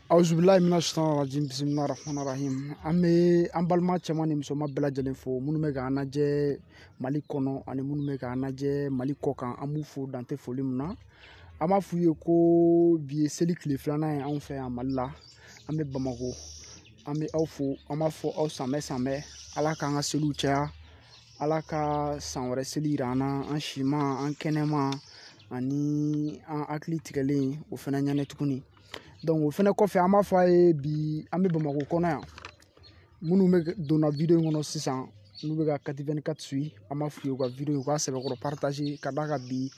Auzubillahi mina shaitanir rajim bismillahir rahmanir rahim. An balima cɛman ni musoman bɛɛ lajɛlen fo minnu bɛ k'an lajɛ Mali kɔnɔ ani minnu bɛ k'an lajɛ Mali kɔkan an b'u fo dan tɛ foli min na. An b'a f'u ye ko bi ye seli tile filanan ye anw fɛ yan Mali la. An bɛ Bamako. An bɛ aw fo an b'a fɔ aw sanbɛ sanbɛ Ala k'an ka seliw caya. Ala ka san wɛrɛ seli jira an na an siman an kɛnɛma ani an hakili tigɛlen o fana ɲɛnɛ tuguni. Donc o fana kɔfɛ an b'a fɔ a ye bi an bɛ Bamako kɔnɔ yan minnu bɛ donna video in kɔnɔ sisan n'u bɛ ka 424 suit an b'a f'u ye u ka video u ka sɛbɛkɔrɔ partager ka d'a kan bi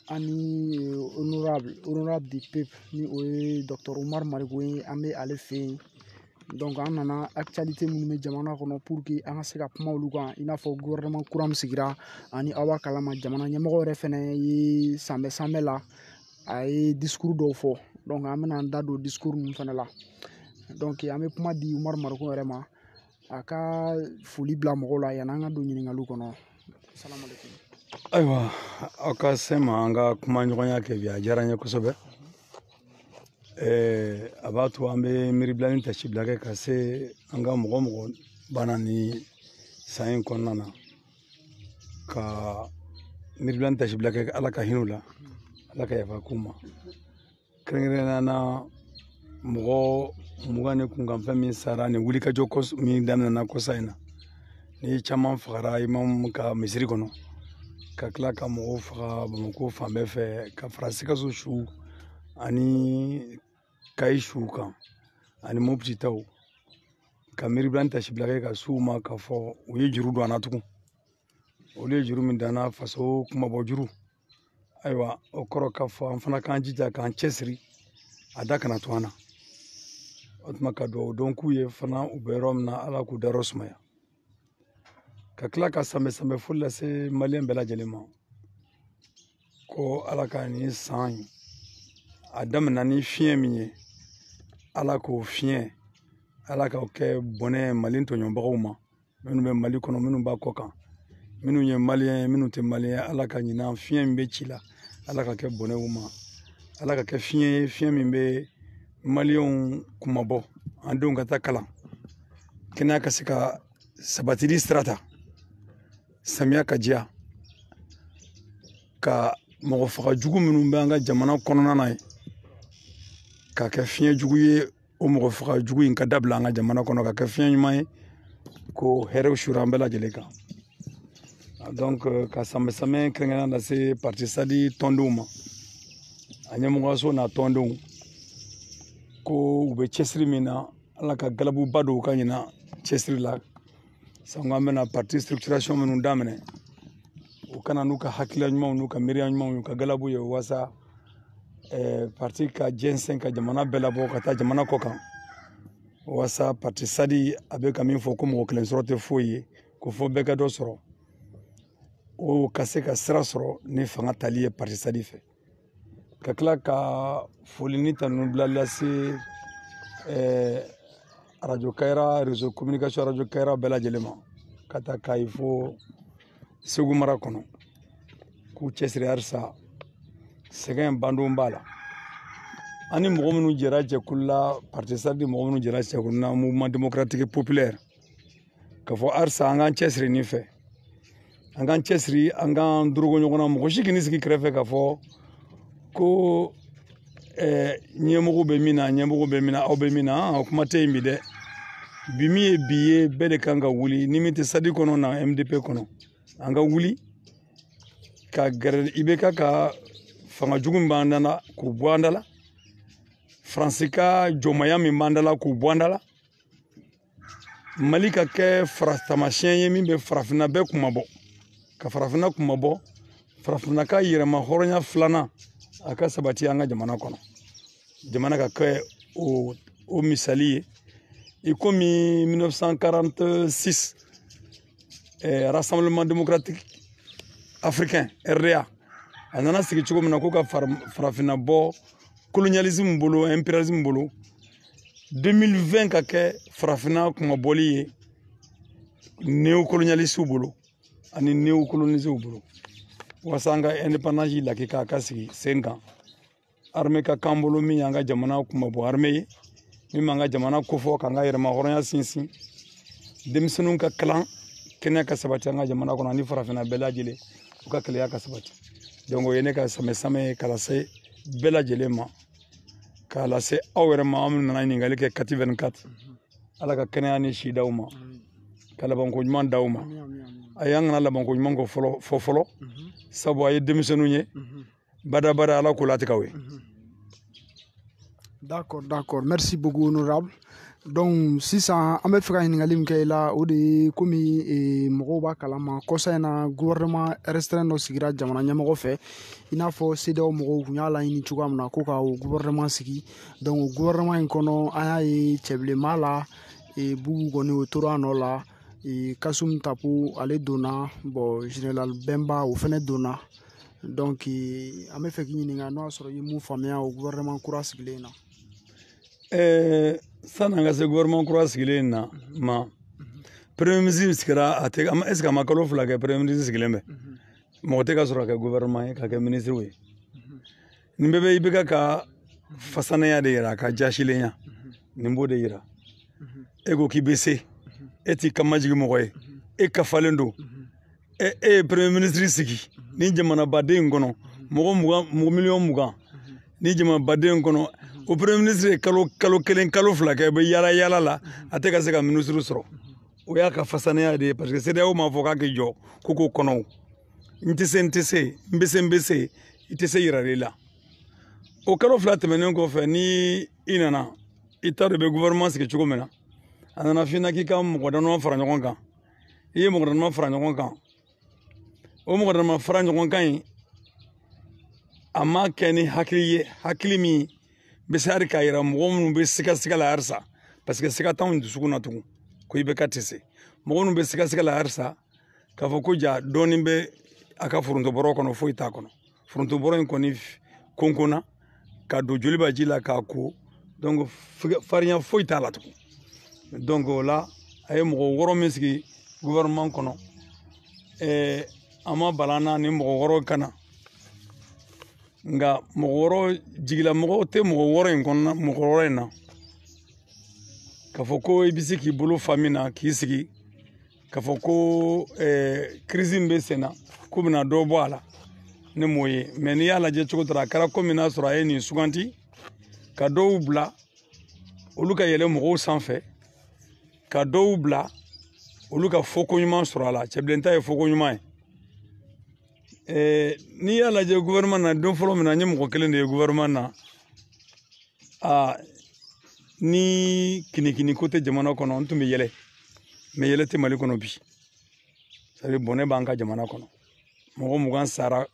ani honorable du peuple ni o ye Dr Umar Marigo ye an bɛ ale fɛ yen. Donc an nana actualité minnu bɛ jamana kɔnɔ pour que an ka se ka kuma olu kan i n'a fɔ gouvernement kura min sigira ani aw b'a kalama jamana ɲɛmɔgɔ yɛrɛ fana ye sanbɛ sanbɛ la a ye discours dɔw fɔ. Donc an bɛna an da don discours ninnu fana la. Donc an bɛ kuma di Umar Marigo yɛrɛ ma a ka foli bila mɔgɔw la yan'an ka don ɲininkaliw kɔnɔ. Salamu alaikum. Ayiwa aw ka se ma an ka kuma ɲɔgɔnya kɛ bi a diyara n ye kosɛbɛ. A b'a to an bɛ miiribila ni tasibila kɛ ka se an ka mɔgɔ banna ni san in kɔnɔna na ka miiribila ni tasibila kɛ Ala ka hinɛ u la Ala ka yafa k'u ma. Kɛrɛnkɛrɛnnenya na mɔgɔ 20 ni kunkanfɛn min sara ni wulikajɔ min daminɛna kɔsa in na ni caman fagara imam ka misiri kɔnɔ ka tila ka mɔgɔw faga Bamako fan bɛɛ fɛ ka fara Sikaso su ani Kayi su kan ani Mopti taw ka miiribila ni tasibila kɛ ka s'u ma k'a fɔ u ye juru don an na tugun olu ye juru min danna faso kumabɔ juru. Ayiwa o kɔrɔ k'a fɔ an fana k'an jija k'an cɛsiri a da kana to an na o tuma ka dugawu dɔn k'u ye fana u bɛ yɔrɔ min na Ala k'u dayɔrɔ sumaya ka tila ka sanbɛ sanbɛ foli lase maliyɛn bɛɛ lajɛlen ma ko Ala ka nin san a daminɛ ni fiɲɛ min ye Ala k'o fiɲɛ Ala k'o kɛ bɔnɛ Mali tɔɲɔbagaw ma minnu bɛ Mali kɔnɔ minnu b'a kɔ kan minnu ye maliyɛn ye minnu tɛ maliyɛn Ala ka ɲina fiɲɛ min bɛ ci la Ala ka kɛ bɔnɛ u ma Ala ka kɛ fiɲɛ ye fiɲɛ min bɛ maliyɛnw kumabɔ an denw ka taa kalan kɛnɛya ka se ka sabatili sira ta samiya ka diya ka mɔgɔ faga jugu minnu bɛ an ka jamana kɔnɔna na ye ka kɛ fiɲɛ jugu ye o mɔgɔ faga jugu in ka dabila an ka jamana kɔnɔ ka kɛ fiɲɛ ɲuman ye ko hɛrɛw sura an bɛɛ lajɛlen kan. Donc ka sanbɛ sanbɛ kɛrɛnkɛrɛnnen lase parti sadi tɔndenw ma a ɲɛmɔgɔso n'a tɔndenw ko u bɛ cɛsiri min na Ala ka galabuba don u ka ɲina cɛsiri la sanko an bɛna parti structuration minnu daminɛ u kana n'u ka hakilila ɲumanw n'u ka miiriya ɲumanw y'u ka galabu ye walasa parti ka jɛnsɛn ka jamana bɛɛ labɔ ka taa jamana kɔ kan walasa parti sadi a bɛ ka min fɔ ko mɔgɔ kelen sɔrɔ tɛ foyi ye ko fɔ bɛɛ ka dɔ sɔrɔ o ka se ka sira sɔrɔ ni fanga tali ye parti sadi fɛ ka tila ka foli ni tanu bila lase radio Kayira réseau communication radio Kayira bɛɛ lajɛlen ma ka taa Kayi fo Segu mara kɔnɔ k'u cɛsiri halisa sɛgɛn bandon b'a la ani mɔgɔ minnu jɛra jɛkulu la parti sadi mɔgɔ minnu jɛra jɛkulu la mouvement démocratique populaire ka fɔ halisa an k'an cɛsiri nin fɛ an k'an cɛsiri an k'an dorogo ɲɔgɔn na mɔgɔ si k'i sigi kɛrɛfɛ ka fɔ ko ɲɛmɔgɔ bɛ min na ɲɛmɔgɔ bɛ min na aw bɛ min na o kuma tɛ yen bi dɛ bi min ye bi ye bɛɛ de kan ka wuli ni min tɛ sadi kɔnɔ na MDP kɔnɔ an ka wuli ka gɛrɛ IBK ka fanga jugu min b'an da la k'u bɔ an da la Faransi ka jɔnmaya min b'an da la k'u bɔ an da la Mali ka kɛ taamasiyɛn ye min bɛ farafinna bɛɛ kumabɔ ka farafinna kumabɔ farafinna ka yɛrɛma hɔrɔnya filanan a ka sabati an ka jamana kɔnɔ jamana ka kɛ o misali ye i komi 1946 Rassemblement démocratique africain RDA a nana sigi cogo min na ko ka farafinna bɔ colonialisme bolo impérialisme bolo 2020 ka kɛ farafinna kumabɔli ye néocolonialistes bolo ani néocolonisés bolo walasa an ka indépendance lakika ka sigi sen kan armée ka kan bolo min y'an ka jamana kumabɔ armée ye min m'an ka jamana kofɔ k'an ka yɛrɛma hɔrɔnya sinsin denmisɛnninw ka kalan kɛnɛya ka sabati an ka jamana kɔnɔ ani farafinna bɛɛ lajɛlen u ka kɛlɛya ka sabati donc o ye ne ka samɛ ye k'a lase bɛɛ lajɛlen ma k'a lase aw yɛrɛ ma an minnu nana ɲininkali kɛ kati 24 ala ka kɛnɛya ni si d'aw ma ka labanko ɲuman d'aw ma a y'an kana labanko ɲuman kɔ fɔlɔ sabu a ye denmisɛnninw ye badabada ala ko latigɛw ye. D'accord, merci beaucoup honorable. Donc sisan an bɛ fɛ ka ɲininkali min kɛ i la o de ye komi mɔgɔw b'a kalama kɔsa in na gouvernement restreint dɔ sigira jamana ɲɛmɔgɔ fɛ i n'a fɔ CEDEAO mɔgɔw tun y'a laɲini cogoya min na ko ka o gouvernement sigi donc o gouvernement in kɔnɔ an y'a ye cɛbilenma la Bubu kɔni o tora a nɔ la Kasum Tapo ale donna bon général Bemba o fɛnɛ donna donc an bɛ fɛ k'i ɲininka n'o y'a sɔrɔ i ye mun faamuya o gouvernement kura sigilen na. San'an ka se gouvernement kura sigilen na ma premier ministre sigira est ce que a ma kalo 2 kɛ premier ministre sigilen bɛ mɔgɔ tɛ ka sɔrɔ ka kɛ gouvernement ye ka kɛ ministre ye nin bɛɛ bɛ i bɛ ka fasanaya de yira ka jasilenya nin b'o de yira e ko k'i bɛ se e t'i ka majigi mɔgɔ ye e kafalen don e ye premier ministre sigi ni jamanabaden kɔnɔ mɔgɔ miliyɔn 20 ni jamanabaden kɔnɔ o premier ministre ye kalo 1 kalo 2 kɛ bɛ yala la a tɛ ka se ka ministre sɔrɔ o y'a ka fasanaya de ye parce que CEDEAO m'a fɔ k'a k'i jɔ ko k'o kɔnɔ n tɛ se n bɛ se i tɛ se yira de la o kalo 2 tɛmɛnen kɔfɛ ni i nana i t'a dɔn i bɛ gouvernement sigi cogo min na a nana f'i ɲɛna k'i ka mɔgɔ dama fara ɲɔgɔn kan i ye mɔgɔ dama fara ɲɔgɔn kan o mɔgɔ dama fara ɲɔgɔn kan in a ma kɛ ni hakili ye hakili min bɛ se hali k'a yira mɔgɔ minnu bɛ siga la halisa parce que siga t'anw dusukun na tugun ko i bɛ ka tɛ se mɔgɔ minnu bɛ siga la halisa k'a fɔ ko ja dɔɔnin bɛ a ka foronto bɔrɔ kɔnɔ foyi t'a kɔnɔ foronto bɔrɔ in kɔni konkonna ka don joli b'a ji la k'a ko donc farinya foyi t'a la tugun donc o la a ye mɔgɔ 6 min sigi gouvernement kɔnɔ a ma balan na ni mɔgɔ 6 kana nka mɔgɔ 6 jigila mɔgɔ tɛ mɔgɔ 6 in kɔnɔna mɔgɔ 6 in na k'a fɔ ko i bɛ se k'i bolo fa min na k'i sigi k'a fɔ ko crise in bɛ sen na ko bɛna dɔ bɔ a la ne m'o ye mais n'i y'a lajɛ cogo dɔ la a kɛra komi n'a sɔrɔ a ye nin suganti ka dɔw bila olu ka yɛlɛ mɔgɔw sanfɛ ka dɔw bila olu ka fɔko ɲuman sɔrɔ a la cɛbilenta ye fɔko ɲuman ye n'i y'a lajɛ gouvernement na don fɔlɔ min na n ye mɔgɔ kelen de ye gouvernement na ni kinikini ko tɛ jamana kɔnɔ n tun bɛ yɛlɛ mais yɛlɛ tɛ Mali kɔnɔ bi c'est à dire bɔnɛ b'an ka jamana kɔnɔ mɔgɔ 20 sara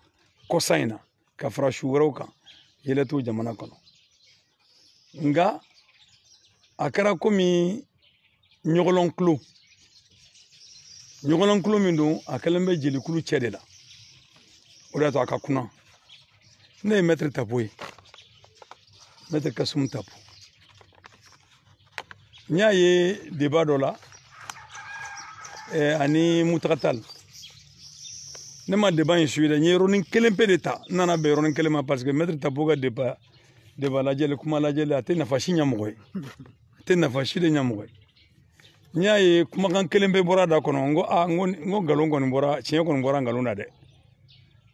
kɔsa in na ka fara su wɛrɛw kan yɛlɛ t'o jamana kɔnɔ nka a kɛra komi ɲɔgɔlɔn kulo min don a kɛlen bɛ jelikulu cɛ de la o de y'a to a ka kunna ne ye maître Tapo ye maître Kasum Tapo n y'a ye débat dɔ la ani Mutakatali ne ma débat in suivi dɛ n ye yɔrɔnin kelen pe de ta n nana bɛn yɔrɔnin kelen ma parce que maître Tapo ka débat lajɛli kuma lajɛli a tɛ nafa si ɲɛ mɔgɔ ye a tɛ nafa si de ɲɛ mɔgɔ ye n y'a ye kumakan kelen pe bɔra da kɔnɔ n ko nkalon kɔni bɔra tiɲɛ kɔni bɔra nkalon na dɛ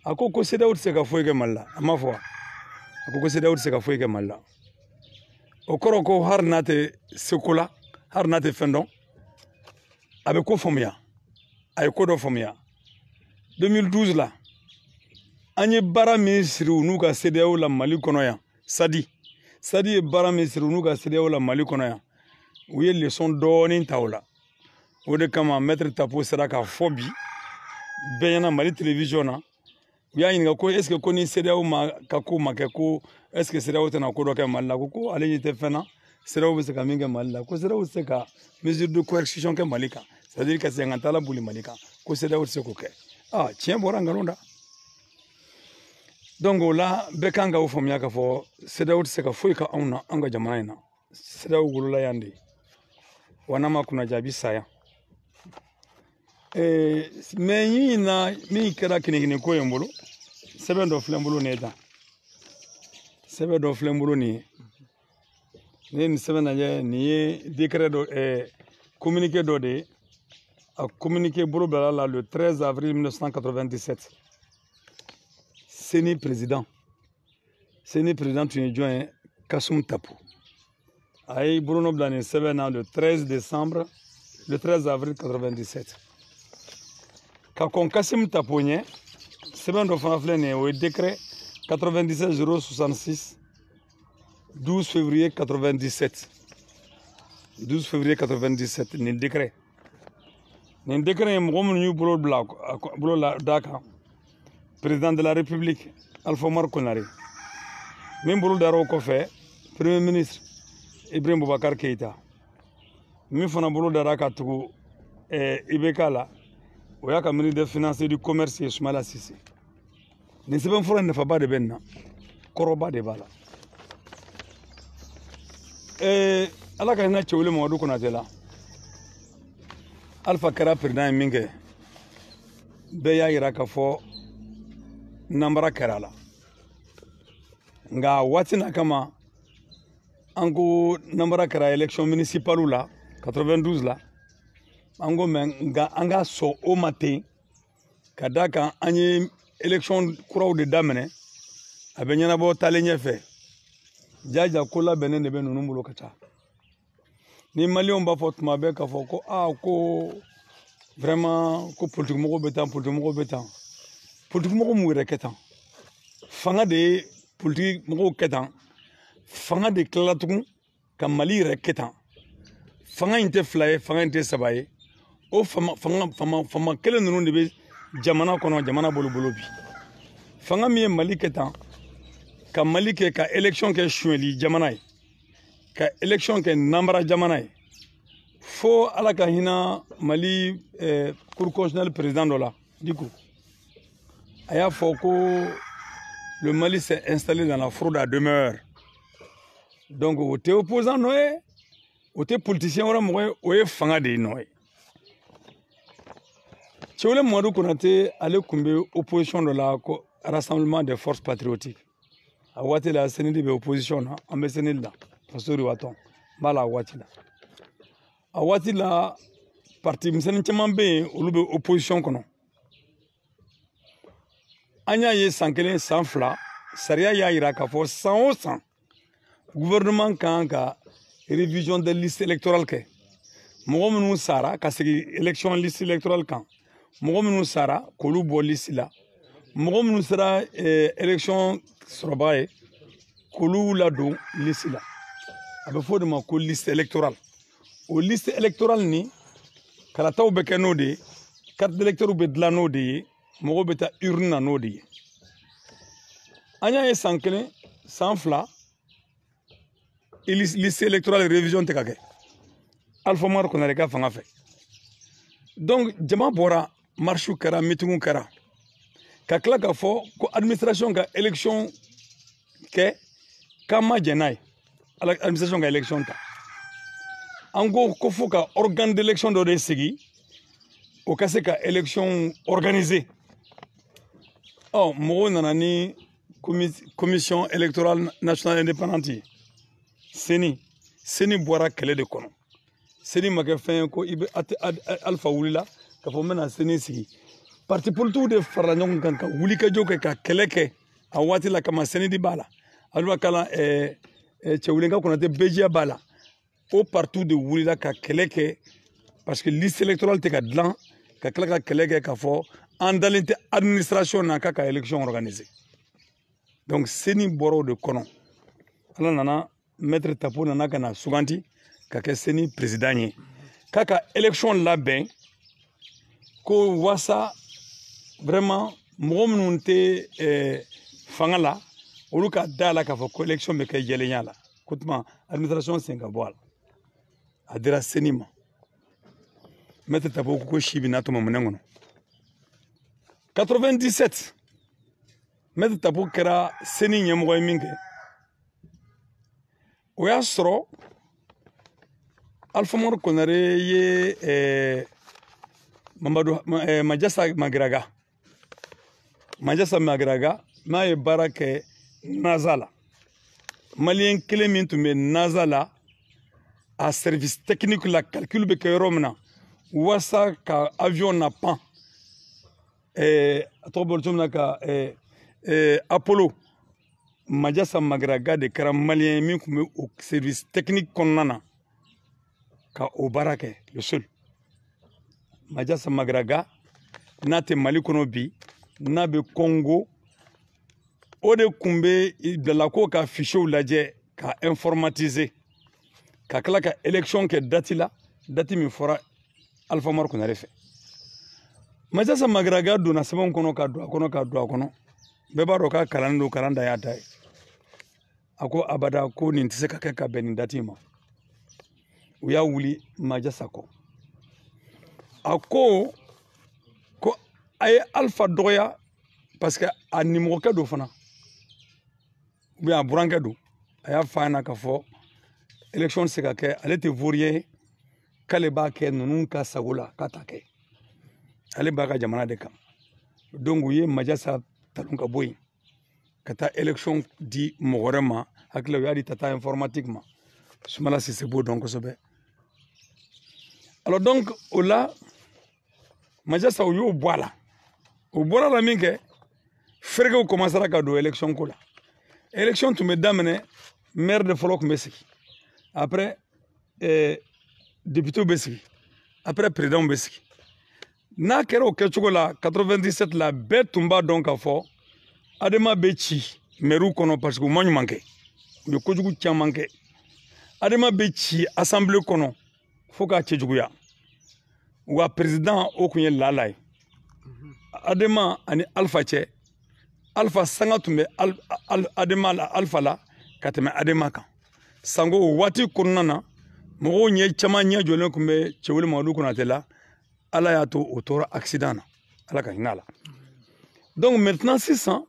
a ko CEDEAO tɛ se ka foyi kɛ Mali la a ma fɔ a ko CEDEAO tɛ se ka foyi kɛ Mali la o kɔrɔ ko hali n'a tɛ seko la hali n'a tɛ fɛn dɔn a bɛ ko faamuya a ye ko dɔ faamuya 2012 la an ye baara min siri u n'u ka CEDEAO la Mali kɔnɔ yan Sadi ye baara min siri u n'u ka CEDEAO la Mali kɔnɔ yan u ye leçon dɔɔnin ta o la o de kama maître Tapo sera k'a fɔ bi bɛɛ ɲɛna Mali télévision na u y'a ɲininka ko est ce que ko ni CEDEAO ka ko ma kɛ ko est ce que CEDEAO tɛna ko dɔ kɛ Mali la ko ale ɲɛ tɛ fɛn na CEDEAO bɛ se ka min kɛ Mali la ko CEDEAO tɛ se ka mesure de coercition kɛ Mali kan c'est à dire ka sɛgɛn t'a la boli Mali kan ko CEDEAO tɛ se k'o kɛ tiɲɛ bɔra nkalon da donc o la bɛɛ kan ka o faamuya k'a fɔ CEDEAO tɛ se ka foyi kɛ anw na an ka jamana in na CEDEAO wolola yan de wa n'a ma kunnaja a bɛ sa yan mais yin na min kɛra kinikini ko ye n bolo sɛbɛn dɔ filɛ n bolo nin ye tan sɛbɛn dɔ filɛ n bolo nin ye Ni semaine lajɛ nin ye décret dɔ communiqué dɔ de ye a communiqué bolo bilala la le 13 avril 1997 CENI président tun ye jɔn ye Kasum Tapo a ye bolo nɔ bila nin sɛbɛn na le 13 avril 97 ka kɔn Kasum Tapo ɲɛ sɛbɛn dɔ fana filɛ nin ye o ye décret 97 066 12 février 97 nin décret ye mɔgɔ minnu y'u bolo d'a kan président de la république Alpha Umaru Konare min bolo dara o kɔfɛ premier ministre Ibrahim Boubacar Keïta min fana bolo dara ka tugu IBK la o y'a ka ministre des finances et du commerce ye Soumaïla Cissé nin sɛbɛnfura nafaba de bɛ nin na kɔrɔba de b'a la ala ka hinɛ Cɛwole Mamadu Konate la Alpha kɛra président ye min kɛ bɛɛ y'a yira k'a fɔ nanbara kɛra a la nka waati n'a kama an ko nanbara kɛra élection municipale la 92 la an ko mɛ nka an ka sɔn o ma ten ka d'a kan an ye élection kuraw de daminɛ a bɛ ɲɛnabɔ taalen ɲɛfɛ jaja ko labɛnnen de bɛ ninnu bolo ka taa ni maliyɛnw b'a fɔ tuma bɛɛ k'a fɔ ko ko vraiment ko politique mɔgɔw bɛ tan politique mɔgɔw bɛ tan politique mɔgɔw m'u yɛrɛ kɛ tan fanga de ye politique mɔgɔw kɛ tan fanga de tilala tugun ka Mali yɛrɛ kɛ tan fanga in tɛ fila ye fanga in tɛ saba ye o fama kelen ninnu de bɛ jamana kɔnɔ jamana bolo bi fanga min ye Mali kɛ tan ka Mali kɛ ka élection kɛ suɲɛli jamana ye ka élection kɛ nanbara jamana ye fo ala ka hinɛ Mali cour constitutionnelle président dɔ la Diko a y'a fɔ ko le Mali s'est installé dans la fraude à demeure donc o tɛ opposant nɔ ye o tɛ politicien wɛrɛ mɔgɔ ye o ye fanga de ye nɔ ye Cɛwole Mamadu Konate ale tun bɛ opposition dɔ la ko rassemblement des forces patriotiques a waati la CENI de bɛ opposition na an bɛ CENI la Pastori Watɔn n b'a la a waati la parti misɛnnin caman bɛ yen olu bɛ opposition kɔnɔ an y'a ye san kelen san fila sariya y'a jira k'a fɔ san o san gouvernement kan ka révision de liste électorale kɛ mɔgɔ minnu sara ka segin élection liste électorale kan mɔgɔ minnu sara k'olu bɔ liste la mɔgɔ minnu sera élection sɔrɔbaga ye k'olu ladon liste la a bɛ fɔ o de ma ko liste électorale o liste électorale ni kalataw bɛ kɛ n'o de ye carte d'électeur bɛ dilan n'o de ye mɔgɔw bɛ taa urne na n'o de ye an y'a ye san kelen san fila liste électorale révision tɛ ka kɛ Alpha Umaru Konare ka fanga fɛ donc jama bɔra marche kɛra meeting kɛra ka tila k'a fɔ ko administration ka élection kɛ k'an ma jɛn n'a ye administration ka élection ta an ko fo ka organe d'élection dɔ de sigi o ka se ka élection organiser mɔgɔw nana ni commission électorale nationale indépendante ye CENI bɔra kɛlɛ de kɔnɔ CENI ma kɛ fɛn ye ko i bɛ Alpha wulila k'a fɔ n bɛna CENI sigi parti politique de farala ɲɔgɔn kan ka wulikajɔ kɛ ka kɛlɛ kɛ a waati la kama CENID b'a la Alifa Kala Cɛwole Konate BJ b'a la o parti de wulila ka kɛlɛ kɛ parce que liste électorale tɛ ka dilan ka tila ka kɛlɛ kɛ k'a fɔ an dalen tɛ administration na k'a ka élection organiser donc CENI bɔra o de kɔnɔ ala nana maître Tapo nana ka na suganti ka kɛ CENI président ye k'a ka élection labɛn ko wasa vraiment mɔgɔ minnu tɛ fanga la olu ka da la k'a fɔ ko élection bɛ kɛ jɛlenya la ko tuma administration sen ka bɔ a la a dira CENI ma maître Tapo ko si bɛna tuma minɛn kɔnɔ 97 maître Tapo kɛra CENI ɲɛmɔgɔ ye min kɛ o y'a sɔrɔ Alpha Umaru Konare ye Majasa Magiraga n'a ye baara kɛ NASA la maliyɛn kelen min tun bɛ NASA la a service technique la calcul bɛ kɛ yɔrɔ min na walasa ka avion na pan a tɔgɔ bɔra cogo min na ka Apollo Majasa Magaraga de kɛra maliyɛn min tun bɛ o service technique kɔnɔna na ka o baara kɛ le seul Majasa Magaraga n'a tɛ Mali kɔnɔ bi n'a bɛ Congo o de tun bɛ bilala ko ka fichiers lajɛ ka informatiser ka tila ka élection kɛ date la date min fɔra Alpha Umaru Konare fɛ Majasa Magaraga donna sɛbɛnw kɔnɔ ka don a kɔnɔ ka don a kɔnɔ bɛɛ b'a dɔn k'a kalan don kalan da y'a da ye a ko abada ko nin tɛ se ka kɛ ka bɛn nin date ma u y'a wuli Majasa kɔ a ko a ye Alpha dɔgɔya parce que a nimɔgɔkɛ don fana ou bien a burankɛ don a y'a fɔ a ɲɛna k'a fɔ élection tɛ se ka kɛ ale tɛ vaurien ye k'ale b'a kɛ ninnu ka sago la k'a t'a kɛ ale b'a ka jamana de kan donc u ye Majasa talon ka bɔ yen ka taa élection di mɔgɔ wɛrɛ ma hakili u y'a di tata informatique ma Sumala Sise b'o dɔn kosɛbɛ alors donc o la Majasa u y'o bɔ a la o bɔra la min kɛ feerekew commencera ka don élection ko la élection tun bɛ daminɛ maire de fɔlɔ tun bɛ sigi après député bɛ sigi après président bɛ sigi n'a kɛra o kɛcogo la 97 la bɛɛ tun b'a dɔn k'a fɔ adama bɛ ci maire kɔnɔ parce que u ma ɲuman kɛ u ye kojugu caman kɛ adama bɛ ci assemblée kɔnɔ fo k'a cɛjuguya wa président o tun ye Lala ye adama ani Alpha cɛ Alpha sanga tun bɛ adama la Alpha la ka tɛmɛ adama kan sango o waati kɔnɔna na mɔgɔw ɲɛ caman ɲɛ jɔlen tun bɛ Cɛwoli Mamadu Konate la Ala y'a to o tora accident na Ala ka hinɛ a la donc maintenant sisan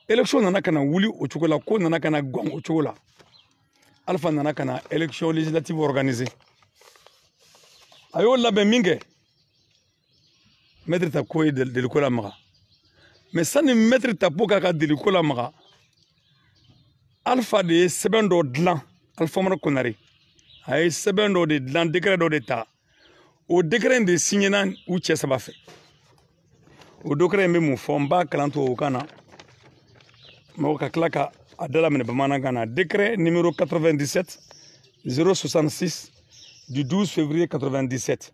élection nana ka na wuli o cogo la ko nana ka na gan o cogo la Alpha nana ka na élection législative organiser a y'o labɛn min kɛ maître Tapo ye deliko lamaga mais sani maître Tapo k'a ka deliko lamaga Alpha de ye sɛbɛn dɔ dilan Alpha Umaru Konare a ye sɛbɛn dɔ de dilan décret dɔ de ta o décret in de signena u cɛ saba fɛ o décret in bɛ mun fɔ n b'a kalan tubabukan na mɔgɔ ka tila ka a dalaminɛ bamanankan na décret numéro 97 066 du 12 février 97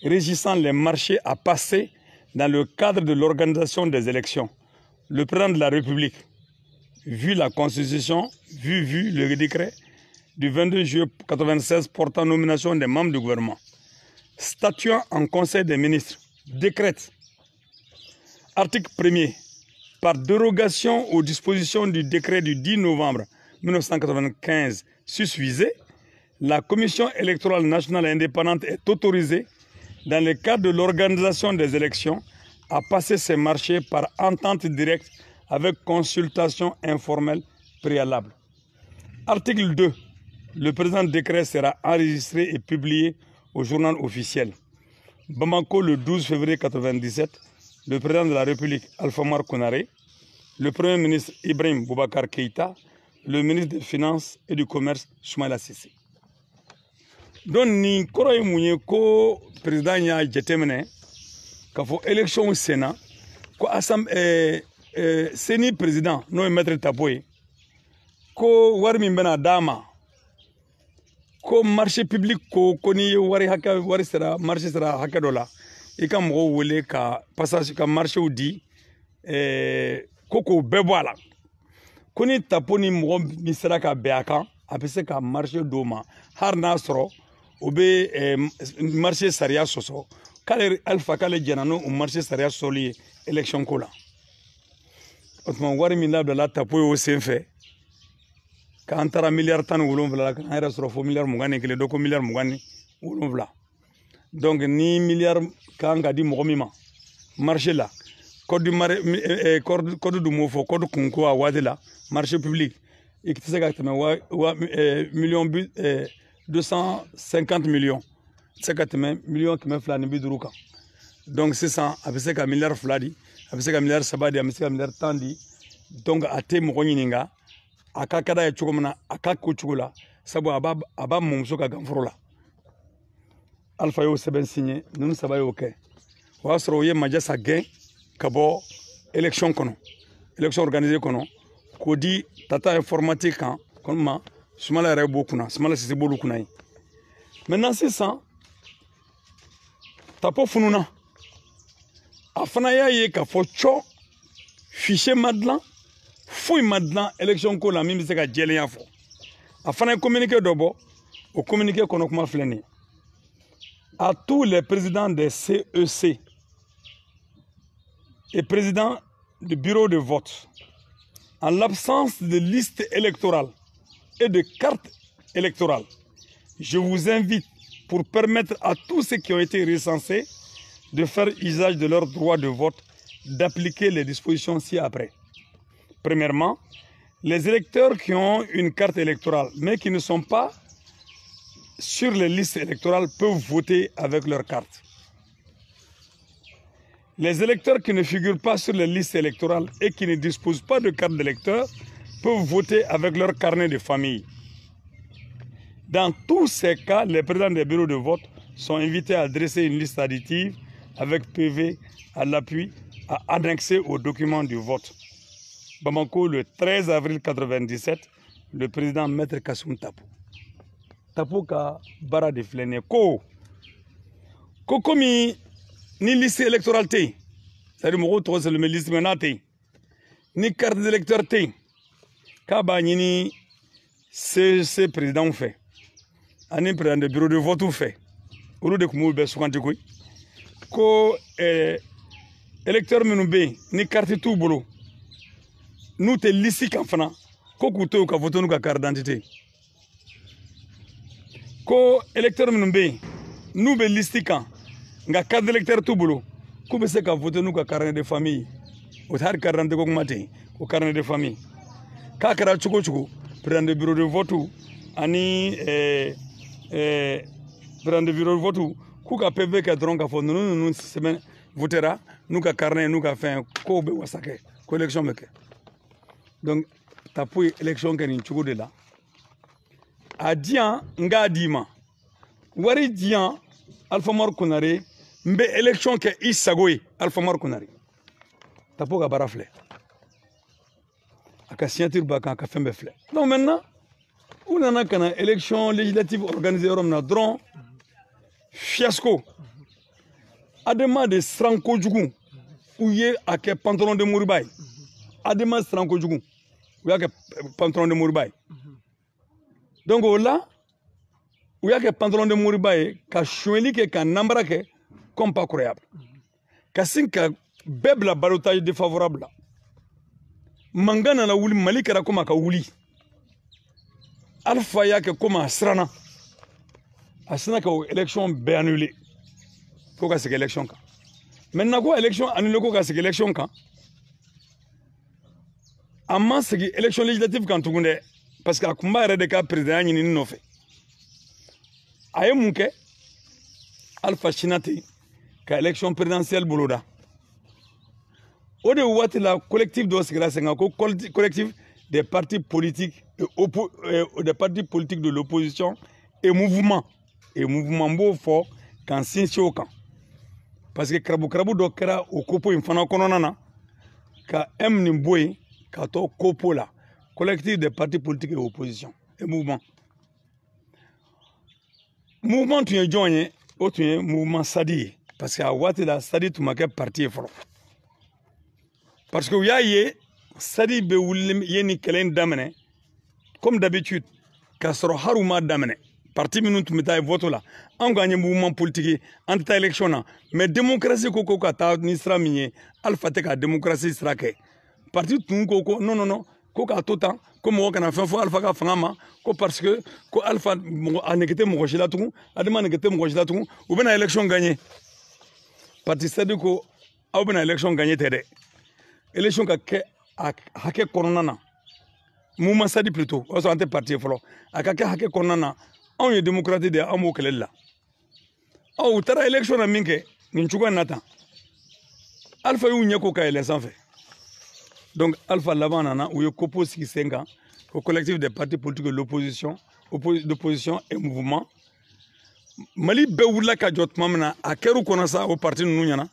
régissant les marchés à passer dans le cadre de l'organisation des élections. Le président de la République, vu la Constitution, vu le décret du 22 juillet 1996 portant nomination des membres du gouvernement, statuant en Conseil des ministres, décrète, article 1er, par dérogation aux dispositions du décret du 10 novembre 1995 susvisé, la Commission électorale nationale indépendante est autorisée, dans le cadre de l'organisation des élections, à passer ces marchés par entente directe avec consultation informelle préalable. Article 2. Le présent décret sera enregistré et publié au journal officiel. Bamako, le 12 février 1997, le président de la République, Alpha Umaru Konare, le Premier ministre Ibrahim Boubacar Keïta, le ministre des Finances et du Commerce, Sumala Sise. Donc, ni kɔrɔ ye mun ye ko président y'a jateminɛ k'a fɔ élection senna ko CENI président n'o ye maître Tapo ye ko wari min bɛna d'a ma ko marché public ko n'i ye wari sera marché sera hakɛ dɔ la i ka mɔgɔw wele ka passage ka marchéw di ko k'o bɛɛ bɔ a la ko ni Tapo ni mɔgɔ min sera ka bɛn a kan a bɛ se ka marché d'o ma hali n'a sɔrɔ o bɛ marché sariya sɔsɔ k'ale Alpha k'ale jɛnna n'o marché sariya sɔsɔli ye élection ko la o tuma wari min labilala Tapo ye o sen fɛ k'an taara miliyari 17 la k'an yɛrɛ sɔrɔ fo miliyari 21 dɔ ko miliyari 27 donc ni miliyari kan ka di mɔgɔ min ma marché la code du m'o fɔ code kunko a waati la marché public i tɛ se ka tɛmɛ million 250 millions tɛ se ka tɛmɛ million 250 kan donc sisan a bɛ se ka miliyari 2 di a bɛ se ka miliyari 3 di a bɛ se ka miliyari 10 di donc a tɛ mɔgɔ ɲininka a ka ka d'a ye cogo min na a ka ko cogo la sabu a b'a mɔmuso ka ganforo la Alpha y'o sɛbɛn signé ninnu saba y'o kɛ o y'a sɔrɔ u ye Majasa gɛn ka bɔ élection kɔnɔ élection organisée kɔnɔ k'o di Tata informatique kan ko ma Sumala yɛrɛ b'o kunna Sumala Sise b'olu kunna ye maintenant sisan Tapo fununa a fana y'a ye k'a fɔ cɔ fichier ma dilan foyi ma dilan élection ko la min bɛ se ka jɛlenya fɔ a fana ye communiqué dɔ bɔ o communiqué kɔnɔ kuma filɛ nin ye à tous les présidents des CEC et présidents du bureau de vote en l'absence de liste électorale et de carte électorale, je vous invite pour permettre à tous ceux qui ont été recensés de faire usage de leur droit de vote, d'appliquer les dispositions ci-après. Premièrement, les électeurs qui ont une carte électorale mais qui ne sont pas sur les listes électorales peuvent voter avec leur carte. Les électeurs qui ne figurent pas sur les listes électorales et qui ne disposent pas de carte d'électeur peuvent voter avec leur carnet de famille. Dans tous ces cas, les présidents des bureaux de vote sont invités à dresser une liste additive avec PV à l'appui à annexer au document du vote. Bamako, le 13 avril 1997, le président Maître Kassoum Tapo. Tapo ka bara de filene ko komi ni liste électorale te c'est-à-dire mogo to c'est le liste menate ni carte d'électeur te ka ba ni c'est président fait ani président de bureau de vote fait olu de kumu be sukanti koy ko électeur minu be ni carte tout bolo nous te liste kan fana ko kuto ka vote nu ka carte d'identité ko électeur minnu bɛ yen n'u bɛ liste kan nka carte d'électeur t'u bolo k'u bɛ se ka voter n'u ka carnet de famille o tɛ hali carte d'identité ko kuma tɛ yen o carnet de famille k'a kɛra cogo o cogo président de bureau de vote ani président de bureau de vote k'u ka PV kɛ dɔrɔn k'a fɔ ninnu sɛbɛn votera n'u ka carnet n'u ka fɛn k'o bɛ wasa kɛ ko élection bɛ kɛ donc Tapo ye élection kɛ nin cogo de la. A diyan nga dima wari diyan Alpha Umaru Konare mbe élection ke isago ye Alpha Umaru Konare Tapo ka bara filɛ a ka signature ba kan a ka fɛn bɛɛ filɛ donc maintenant u nana ka na élection législative organisée yɔrɔ min na dɔrɔn fiasco adama de siran kojugu u ye a kɛ pantalon de Moriba ye adama siran kojugu u y'a kɛ pantalon de Moriba ye donc là où il y a que pantalon de Moriba ka choueli ke ka nambara ke comme pas croyable ka sin ka bebla balotage défavorable mangana la wuli mali kara comme ka wuli Alpha ya ke comme asrana ka élection be annulée ko ka se élection ka maintenant ko élection annulée ko ka se élection ka amma se élection législative kan tugunde parce que a kun b'a yɛrɛ de ka président ɲinini nɔfɛ a ye mun kɛ Alpha Sina ten ka élection présidentielle boloda o de waati la collectif dɔ sigira sen kan ko collectif des partis politiques des partis politiques de l'opposition et mouvement b'o fɔ k'an sinsin o kan parce que karabu dɔ kɛra o kopo in fana kɔnɔna na ka M nin bɔ yen ka to kopo la collectif des partis politiques et opposition et mouvement tun ye jɔn ye o tun ye mouvement Sadi ye parce que a waati la Sadi tun ma kɛ parti ye fɔlɔ parce que u y'a ye Sadi bɛ wuli ye ni kɛlɛ in daminɛ comme d'habitude k'a sɔrɔ hali u m'a daminɛ parti minnu tun bɛ taa vote la an k'an ye mouvement politique ye an tɛ taa élection na mais démocratie ko ka taa ni sira min ye Alpha tɛ ka démocratie sira kɛ parti tun ko non ko k'a to tan ko mɔgɔ kana fɛn fɔ Alpha ka fanga ma ko parce que ko Alpha a nege tɛ mɔgɔ si la tugun Adama nege tɛ mɔgɔ si la tugun u bɛna élection gagner parti Sadi ko aw bɛna élection gagner tɛ dɛ élection ka kɛ a hakɛ kɔnɔna na mouvement Sadi plutôt o y'a sɔrɔ an tɛ parti ye fɔlɔ a ka kɛ hakɛ kɔnɔna na anw ye démocrate de ye an b'o kɛlɛli la u taara élection na min kɛ nin cogoya in na tan Alpha y'u ɲɛ ko ka yɛlɛn sanfɛ donc Alpha laban nana u ye kopo sigi sen kan au collectif des partis politiques de l'opposition et mouvement Mali bɛɛ wulila ka jɔ tuma min na a kɛr'u kɔnɔ sa o parti ninnu ɲɛna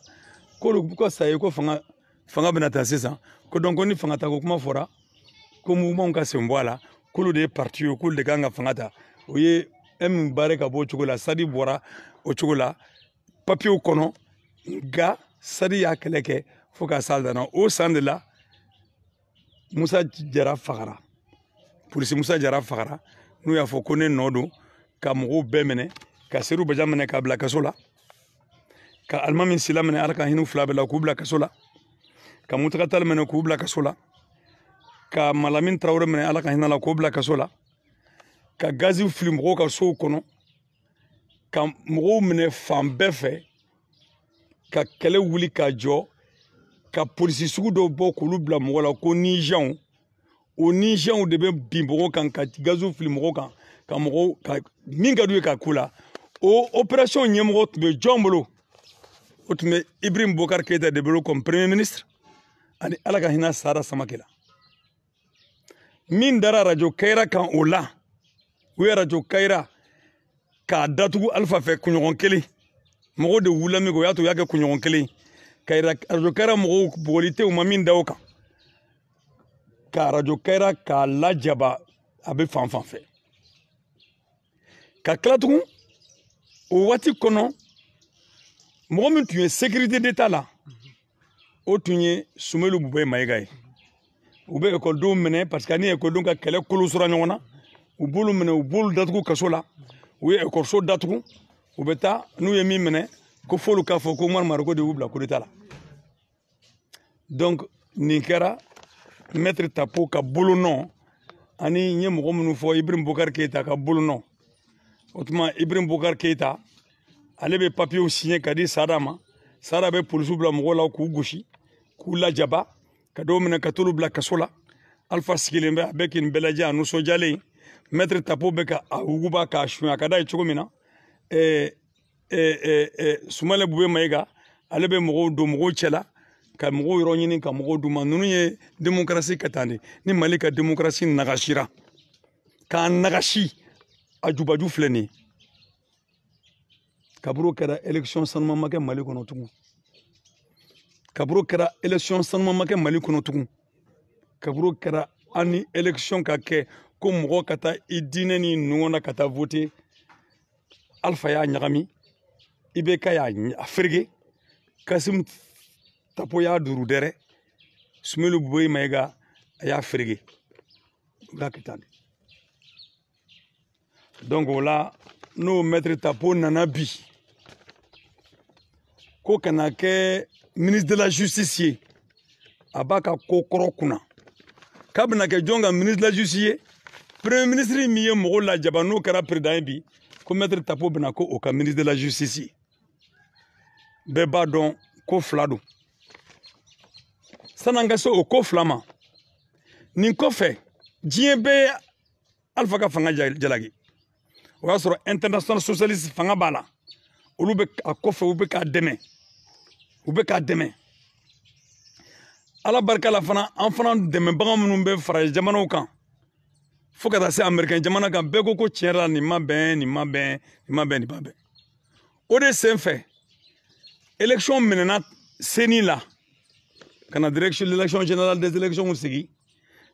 k'olu ko sa ye ko fanga bɛna taa sisan ko donc ko ni fanga ta ko kuma fɔra ko mouvement ka sen bɔ a la k'olu de ye parti ye k'olu de kan ka fanga ta o ye min baara ka bɔ o cogo la Sadi bɔra o cogo la papiyew kɔnɔ nka Sadi y'a kɛlɛ kɛ fo ka s'a dan na o san de la Musa Jara fagara polisi Musa Jara fagara n'u y'a fɔ ko ne nɔ don ka mɔgɔw bɛɛ minɛ ka Seydou Badja minɛ k'a bila kaso la ka Alimami Sila minɛ Ala ka hinɛ fila bɛɛ la k'u bila kaso la ka Mutakala Tall minɛ k'u bila kaso la ka Malamine Traoré minɛ Ala ka hinɛ la k'u bila kaso la ka gaziw fili mɔgɔw ka sow kɔnɔ ka mɔgɔw minɛ fan bɛɛ fɛ ka kɛlɛ wuli ka jɔ ka polisi sugu dɔw bɔ k'olu bila mɔgɔ la ko Nigéanw o Nigéanw de bɛ bin mɔgɔw kan ka gaziw fili mɔgɔw kan ka mɔgɔw ka min ka d'u ye ka k'u la o opération ɲɛmɔgɔ tun bɛ jɔn bolo o tun bɛ Ibrahim Boubacar Keïta de bolo comme premier ministre ani Ala ka hinɛ Sara Samakɛ la min dara radio Kayira kan o la u ye radio Kayira k'a datugu Alpha fɛ kunɲɔgɔn kelen mɔgɔw de wulila min kɛ o y'a to u y'a kɛ kunɲɔgɔn kelen radio Kayira mɔgɔw bugɔli tɛ u ma min da o kan ka radio Kayira k'a lajaba a bɛ fan fan fɛ ka tila tugun o waati kɔnɔ mɔgɔ min tun ye sécurité d'état la o tun ye Sumelu Bubɛ Mayiga ye u bɛ ekɔlidenw minɛ parce que ani ekɔlidenw ka kɛlɛ kolo sera ɲɔgɔn na u b'olu minɛ u b'olu datugu kaso la u ye ekɔliso datugu u bɛ taa n'u ye min minɛ ko f'olu k'a fɔ ko Umaru Mariko de y'u bila coup d'état la donc nin kɛra maître Tapo ka bolonɔ ani n ye mɔgɔ minnu fɔ Ibrahim Boubacar Keïta ka bolonɔ o tuma Ibrahim Boubacar Keïta ale bɛ papiyew signé ka di Sada ma Sada bɛ polisiw bila mɔgɔw la k'u gosi k'u lajaba ka dɔw minɛ ka t'olu bila kaso la Alpha sigilen bɛ a bɛ k'i nin bɛɛ lajɛ a nisɔndiyalen maître Tapo bɛ ka a wuguba k'a suɲɛ a ka d'a ye cogo min na Sumale Bubɛ Mayiga ale bɛ mɔgɔw don mɔgɔw cɛla ka mɔgɔw yɔrɔ ɲini ka mɔgɔw d'u ma ninnu ye démocratie kɛ tan de ni Mali ka démocratie nagasira k'a nagasi a jubaju filɛ nin ye kaburu kɛra élection sanuma ma kɛ Mali kɔnɔ tugun kaburu kɛra élection sanuma ma kɛ Mali kɔnɔ tugun kaburu kɛra ani élection ka kɛ ko mɔgɔ ka taa i diinɛ ni nɔgɔ na ka taa voter Alpha y'a ɲagami IBK y'a ferege Kassim Tapo y'a duru dɛrɛ Sumelu Bubɛ Mayiga a y'a ferege u k'a kɛ tan de donc o la n'o maître Tapo nana bi ko kana kɛ ministre de la justice ye a b'a ka ko kɔrɔ kunna k'a bɛna kɛ jɔn ka ministre de la justice ye premier ministre min ye mɔgɔw lajaba n'o kɛra président ye bi ko maître Tapo bɛna ko o ka ministre de la justice ye bɛɛ b'a dɔn ko fila don san'an ka se o ko fila ma nin kɔfɛ diɲɛ bɛɛ ye Alpha ka fanga jalaki o y'a sɔrɔ international socialiste fanga b'a la olu bɛ a kɔfɛ u bɛ k'a dɛmɛ Ala barika la fana an fana dɛmɛbaga minnu bɛ fara jamanaw kan fo ka taa se Américain jamana kan bɛɛ ko tiɲɛ yɛrɛ la nin ma bɛn o de sen fɛ élection minɛna CENI la ka na direction de l'élection générale des élections sigi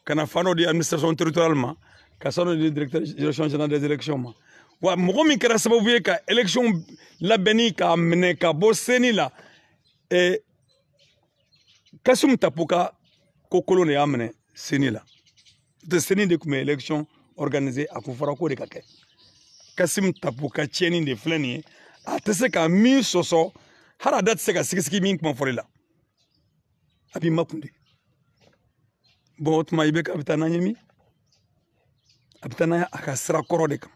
ka na fan dɔ di administration territoriale ma ka san dɔ di directeur direction générale des élections ma wa mɔgɔ min kɛra sababu ye ka élection labɛnni k'a minɛ ka bɔ CENI la Kassim Tapo ka ko kolon de y'a minɛ CENI la n'o tɛ CENI de tun bɛ élection organisée a kun fɔra k'o de ka kɛ Kassim Tapo ka tiɲɛni de filɛ nin ye a tɛ se ka min sɔsɔ hali a da tɛ se ka sigisigi min kuma fɔli la a b'i makunde bon o tuma IBK a bɛ taa n'an ye min a bɛ taa n'an ye a ka sira kɔrɔ de kan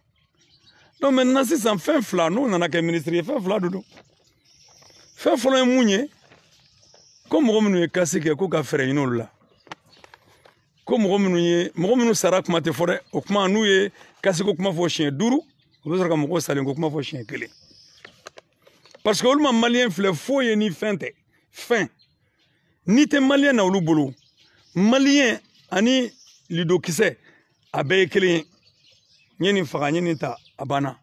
donc maintenant sisan fɛn fila n'o nana kɛ ministre ye fɛn fila de don fɛn fɔlɔ ye mun ye ko mɔgɔ minnu ye kasi kɛ ko ka fɛɛrɛ ɲini olu la ko mɔgɔ minnu sara kuma tɛ fɔ dɛ o kuma n'u ye kasi ko kuma fɔ siɲɛ 5 u bɛ sɔrɔ ka mɔgɔw salen ko kuma fɔ siɲɛ 1 parce que olu ma maliyɛn filɛ foyi ye ni fɛn tɛ fɛn n'i tɛ maliyɛn na olu bolo maliyɛn ani lidokisɛ a bɛɛ ye kelen ye n ye nin faga n ye nin ta a banna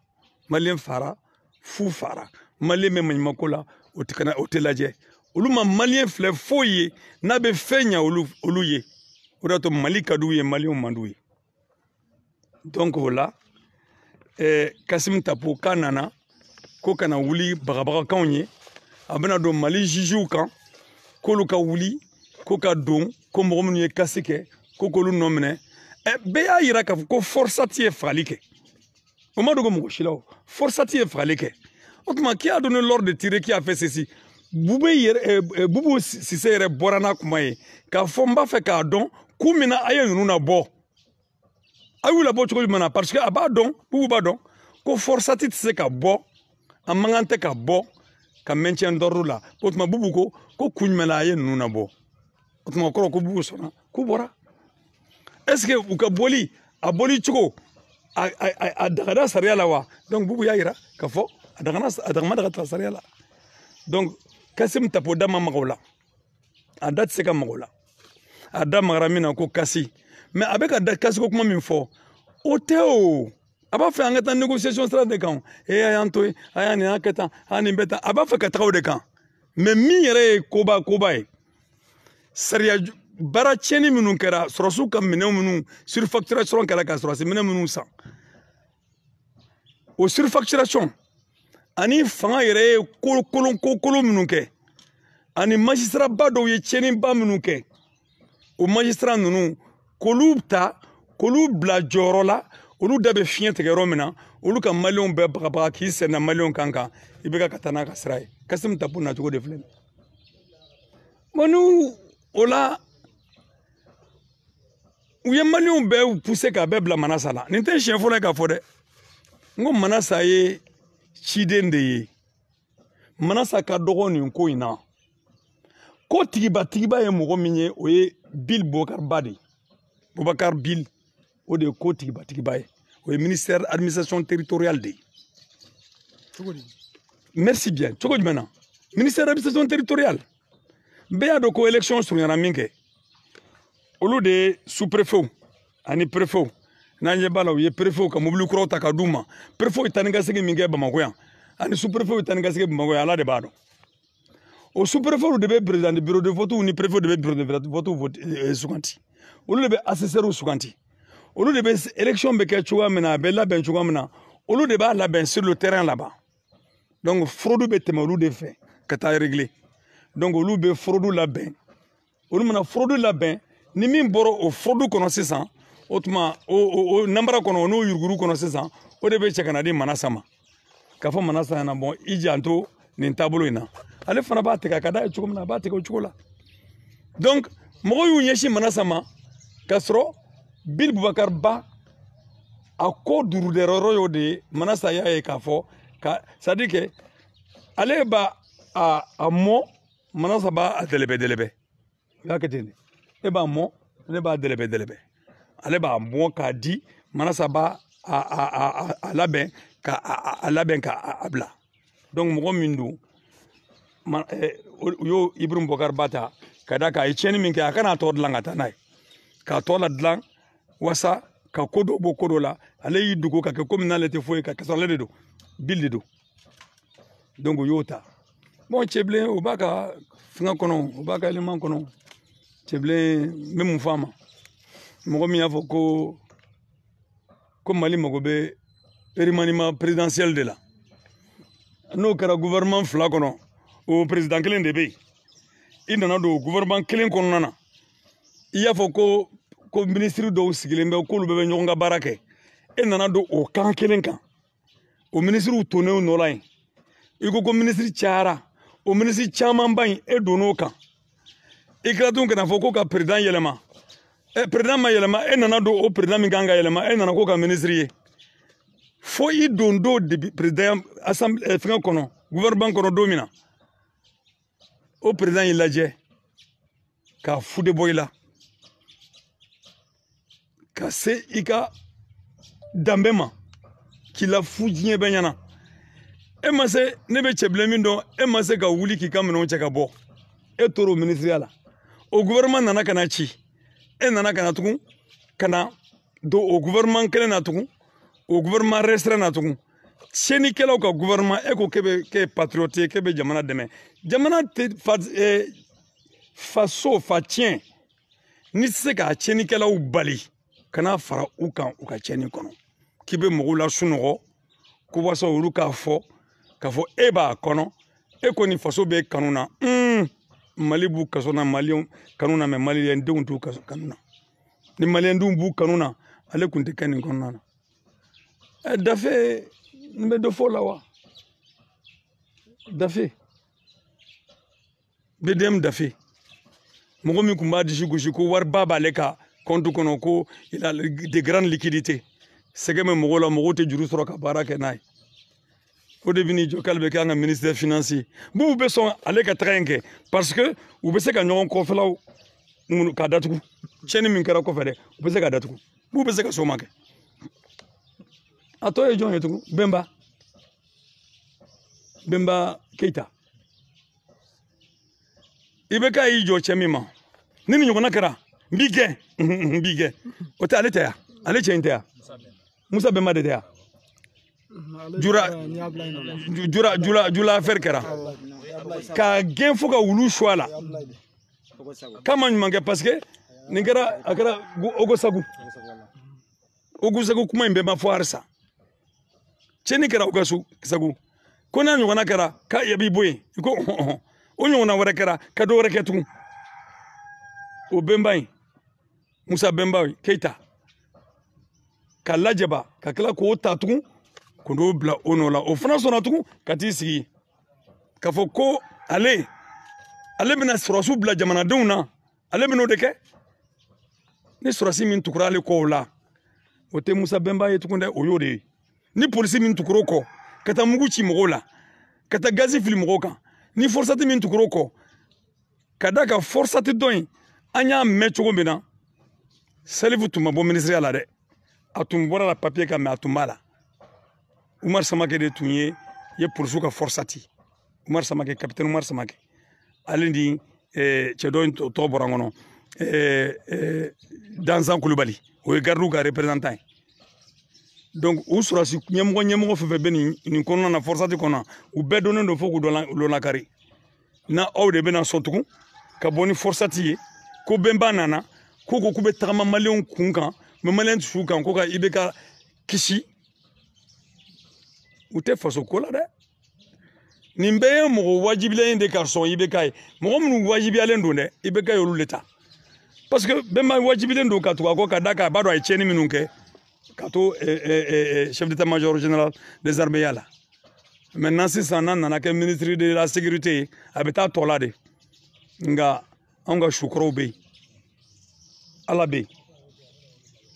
maliyɛn fara fu fara maliyɛn bɛ maɲumako la o tɛ lajɛ olu ma maliyɛn filɛ foyi ye n'a bɛ fɛn ɲa olu ye o de y'a to mali ka d'u ye maliyɛnw man d'u ye donc o la Kassim Tapo k'a nana ko kana wuli bagabagakanw ye a bɛna don mali jugew kan k'olu ka wuli ko ka don ko mɔgɔ minnu ye kasi kɛ ko k'olu nɔ minɛ bɛɛ y'a yira k'a fɔ ko Forsati ye fagali kɛ o ma dogo mɔgɔ si la o Forsati ye fagali kɛ o tuma qui a donné l'ordre de tirer qui a fait ceci Bubu Sise yɛrɛ bɔra n'a kuma ye k'a fɔ n b'a fɛ k'a dɔn ku min na a ye ninnu labɔ a y'u labɔ cogo jumɛn na parce que a b'a dɔn Bubu b'a dɔn ko Forsati tɛ se ka bɔ a man kan tɛ ka bɔ ka maintien d'ordre la o tuma Bubu ko kun jumɛn na a ye ninnu labɔ o tuma o kɔrɔ ko Bubu sɔnna k'u bɔra est-ce que u ka bɔli a bɔli cogo a dagada sariya la wa donc Bubu y'a yira k'a fɔ a dagama daga sariya la donc Kassim Tapo da ma maga o la a da tɛ se ka maga o la a da magara min na ko kasi mais a bɛ ka da kasi ko kuma min fɔ o tɛ o a b'a fɛ an ka taa négociation sira de kan a y'an to yen a y'a nin a kɛ tan a nin bɛ tan a b'a fɛ ka taga o de kan mais min yɛrɛ ye koba ye sariya baara tiɲɛni minnu kɛra sɔrɔsiw ka minɛn minnu surfacturation kɛra ka sɔrɔsi minɛn minnu san o surfacturation ani fanga yɛrɛ ye kolon minnu kɛ ani magistrat ba dɔw ye tiɲɛniba minnu kɛ o magistrat ninnu k'olu ta k'olu bila jɔyɔrɔ la olu da bɛ fiɲɛ tigɛ yɔrɔ min na olu ka maliyɛnw bɛɛ bagabaga k'i sɛnɛ maliyɛnw kan i bɛ ka taa n'a ka sira ye Kassim Tapo nacogo de filɛ bon n'u o la u ye maliyɛnw bɛɛ poussé k'a bɛɛ bila Manasa la nin tɛ siɲɛ fɔlɔ ye k'a fɔ dɛ n ko Manasa ye ciden de ye Manasa ka dɔgɔ nin ko in na ko tigiba ye mɔgɔ min ye o ye Bill Boubacar Ba de Boubacar Bill o de ye ko tigiba ye o ye ministère administration territoriale de ye merci bien cogo jumɛn na ministère administration territoriale bɛɛ y'a dɔn ko élection surunyana min kɛ olu de ye sous-préfet ani préfet n'an ɲɛ b'a la u ye préfet ka mobili kuraw ta ka d'u ma préfet ye tani ka segin min kɛ Bamakɔ yan ani sous-préfet ye tani ka segin Bamakɔ yan Ala de b'a dɔn o sous-préfet de bɛ président de bureau de vote ni préfet de bɛ bureau de vote suganti olu de bɛ assesseur suganti olu de bɛ élection bɛ kɛ cogoya min na a bɛ labɛn cogoya min na olu de b'a labɛn sur le terrain là-bas donc fraude bɛ tɛmɛ olu de fɛ ka taa régler donc olu bɛ fraude labɛn olu mana fraude labɛn ni min bɔra o fraude kɔnɔ sisan o tuma o nanbara kɔnɔ n'o yuruguru kɔnɔ sisan o de bɛ cɛ ka na di Manasa ma k'a fɔ Manasa ɲɛna bon i janto nin taabolo in na ale fana b'a tigɛ a ka d'a ye cogo min na a b'a tigɛ o cogo la donc mɔgɔw y'u ɲɛsin Manasa ma k'a sɔrɔ Bill Boubacar Ba a ko durudɛrɛyɔrɔ y'o de ye Manasa y'a ye k'a fɔ c'est à dire que ale b'a mɔ Manasa b'a dɛlɛbɛ o y'a kɛ ten de e b'a mɔ ne b'a dɛlɛbɛ ale b'a mɔ k'a di Manasa b'a a labɛn k'a bila donc mɔgɔ min don u y'o Ibrahim Boubacar Ba ta ka da k'a ye tiɲɛni min kɛ a kana tɔ dilan ka taa n'a ye k'a tɔ la dilan wasa ka ko dɔ bɔ ko dɔ la ale y'i dogo ka kɛ komi n'ale tɛ foyi ka kasɔrɔ ale de don Bill de don donc u y'o ta bon cɛbilen o b'a ka fɛngɛ kɔnɔ o b'a ka élément kɔnɔ cɛbilen n bɛ mun fɔ a ma mɔgɔ min y'a fɔ ko Mali mago bɛ remaniement présidentiel de la n'o kɛra gouvernement fila kɔnɔ o président kelen de bɛ yen i nana don o gouvernement kelen kɔnɔna na i y'a fɔ ko ministre dɔw sigilen bɛ k'olu bɛɛ bɛ ɲɔgɔn ka baara kɛ e nana don o kan kelen kan o ministrew tonnenw nɔ la yen i ko ministre cayara o ministre camanba in e donn'o kan i kila tun kana fɔ ko ka président yɛlɛma président ma yɛlɛma e nana don o président min kan ka yɛlɛma e nana ko ka ministre ye fo i don do président assemblée fɛngɛ kɔnɔ gouvernement kɔnɔ don min na o président y'i lajɛ ka fude bɔ i la ka se i ka danbe ma k'i la fu diɲɛ bɛɛ ɲɛna e ma se ne bɛ cɛbilen min dɔn e ma se ka wuli k'i ka minɛnw cɛ ka bɔ e tora o ministeriya la o gouvernement nana ka na ci e nana ka na tugun ka na do au gouvernement kelen na tugun au gouvernement restreint na tugun tiɲɛnikɛlaw ka gouvernement e ko k'e patriote k'e bɛ jamana dɛmɛ jamana tɛ faso fa tiɲɛ ni tɛ se k'a tiɲɛnikɛlaw bali kana fara u kan u ka tiɲɛni kɔnɔ k'i bɛ mɔgɔw la sunɔgɔ ko wasa olu k'a fɔ e b'a kɔnɔ e kɔni faso bɛ kanu na mali b'u kaso na maliyɛnw kanu na mɛ maliyɛndenw t'u kanu na ni maliyɛndenw b'u kanu na ale tun tɛ kɛ nin kɔnɔna na dafe n bɛ dɔ fɔ la wa dafe BDM dafe mɔgɔ min tun b'a disi gosi ko wariba b'ale ka compte kɔnɔ ko il a de grandes liquidités sɛgɛ bɛ mɔgɔw la mɔgɔw tɛ juru sɔrɔ ka baara kɛ n'a ye o de bɛ n'i jɔ k'ale bɛ kɛ an ka ministère financier b'u bɛ sɔn ale ka taga in kɛ parce que u bɛ se ka ɲɔgɔn kɔfɛlaw k'a datugu tiɲɛni min kɛra kɔfɛ dɛ u bɛ se ka datugu b'u bɛ se ka so ma kɛ a tɔ ye jɔn ye tugun Bemba Keita i bɛ k'a y'i jɔ cɛ min ma ni nin ɲɔgɔnna kɛra n b'i gɛn o tɛ ale tɛ yan ale cɛ in tɛ yan Musa Bemba de tɛ yan jula affaire kɛra k'a gɛn fo ka wulu su a la k'a ma ɲuman kɛ parce que nin kɛra a kɛra Ogusagu kuma in bɛɛ ma fɔ halisa tiɲɛni kɛra Ogusagu ko n'a ɲɔgɔnna kɛra k'a yɛ b'i bɔ yen i ko o ɲɔgɔnna wɛrɛ kɛra ka dɔ wɛrɛ kɛ tugun o Bemba in Musa Bemba Keita ka lajɛba ka tila k'o ta tugun ko n'o bila o nɔ la o fana sɔnna tugun ka t'i sigi k'a fɔ ko ale bɛna sɔrɔsiw bila jamanadenw na ale bɛn'o de kɛ ni sɔrɔsi min tugura ale kɔ o la o tɛ Musa Bemba ye tugun dɛ o y'o de ye ni polisi min tugura o kɔ ka taa mugu ci mɔgɔw la ka taa gazi fili mɔgɔw kan ni forsati min tugura o kɔ ka da ka forsati dɔ in an y'a mɛn cogo min na Salifu tun ma bɔ minisiriya la dɛ a tun bɔra la papiye kan mɛ a tun b'a la Umar Samake de tun ye polisiw ka forsati Umar Samake capitaine Umar Samake ale ni cɛ dɔ in tɔ bɔra n kɔnɔ Danzan Kulubali o ye gardiw ka représentant ye donc u sɔrɔsi ɲɛmɔgɔ fɛn fɛn bɛ nin kɔnɔna na forsati kɔnɔ u bɛɛ donnen don fo k'u dɔn lakari na aw de bɛna sɔn tugun ka bɔ ni forsati ye ko Bemba nana ko k'u bɛ tagama maliyɛnw kun kan mɛ maliyɛn su kan ko ka IBK kisi u tɛ faso ko la dɛ nin bɛɛ ye mɔgɔ wajibilen de ka sɔn IBK ye mɔgɔ minnu wajibiyalen don dɛ IBK y'olu le ta parce que Bemba wajibilen don ka tugu a kɔ ka da kan a b'a dɔn a ye tiɲɛni minnu kɛ ka to chef d'état-major général des armées la maintenant sisan n'a nana kɛ ministre de la sécurité ye a bɛ taa tɔ la de nka anw ka sukɔrɔw bɛ yen Ala bɛ yen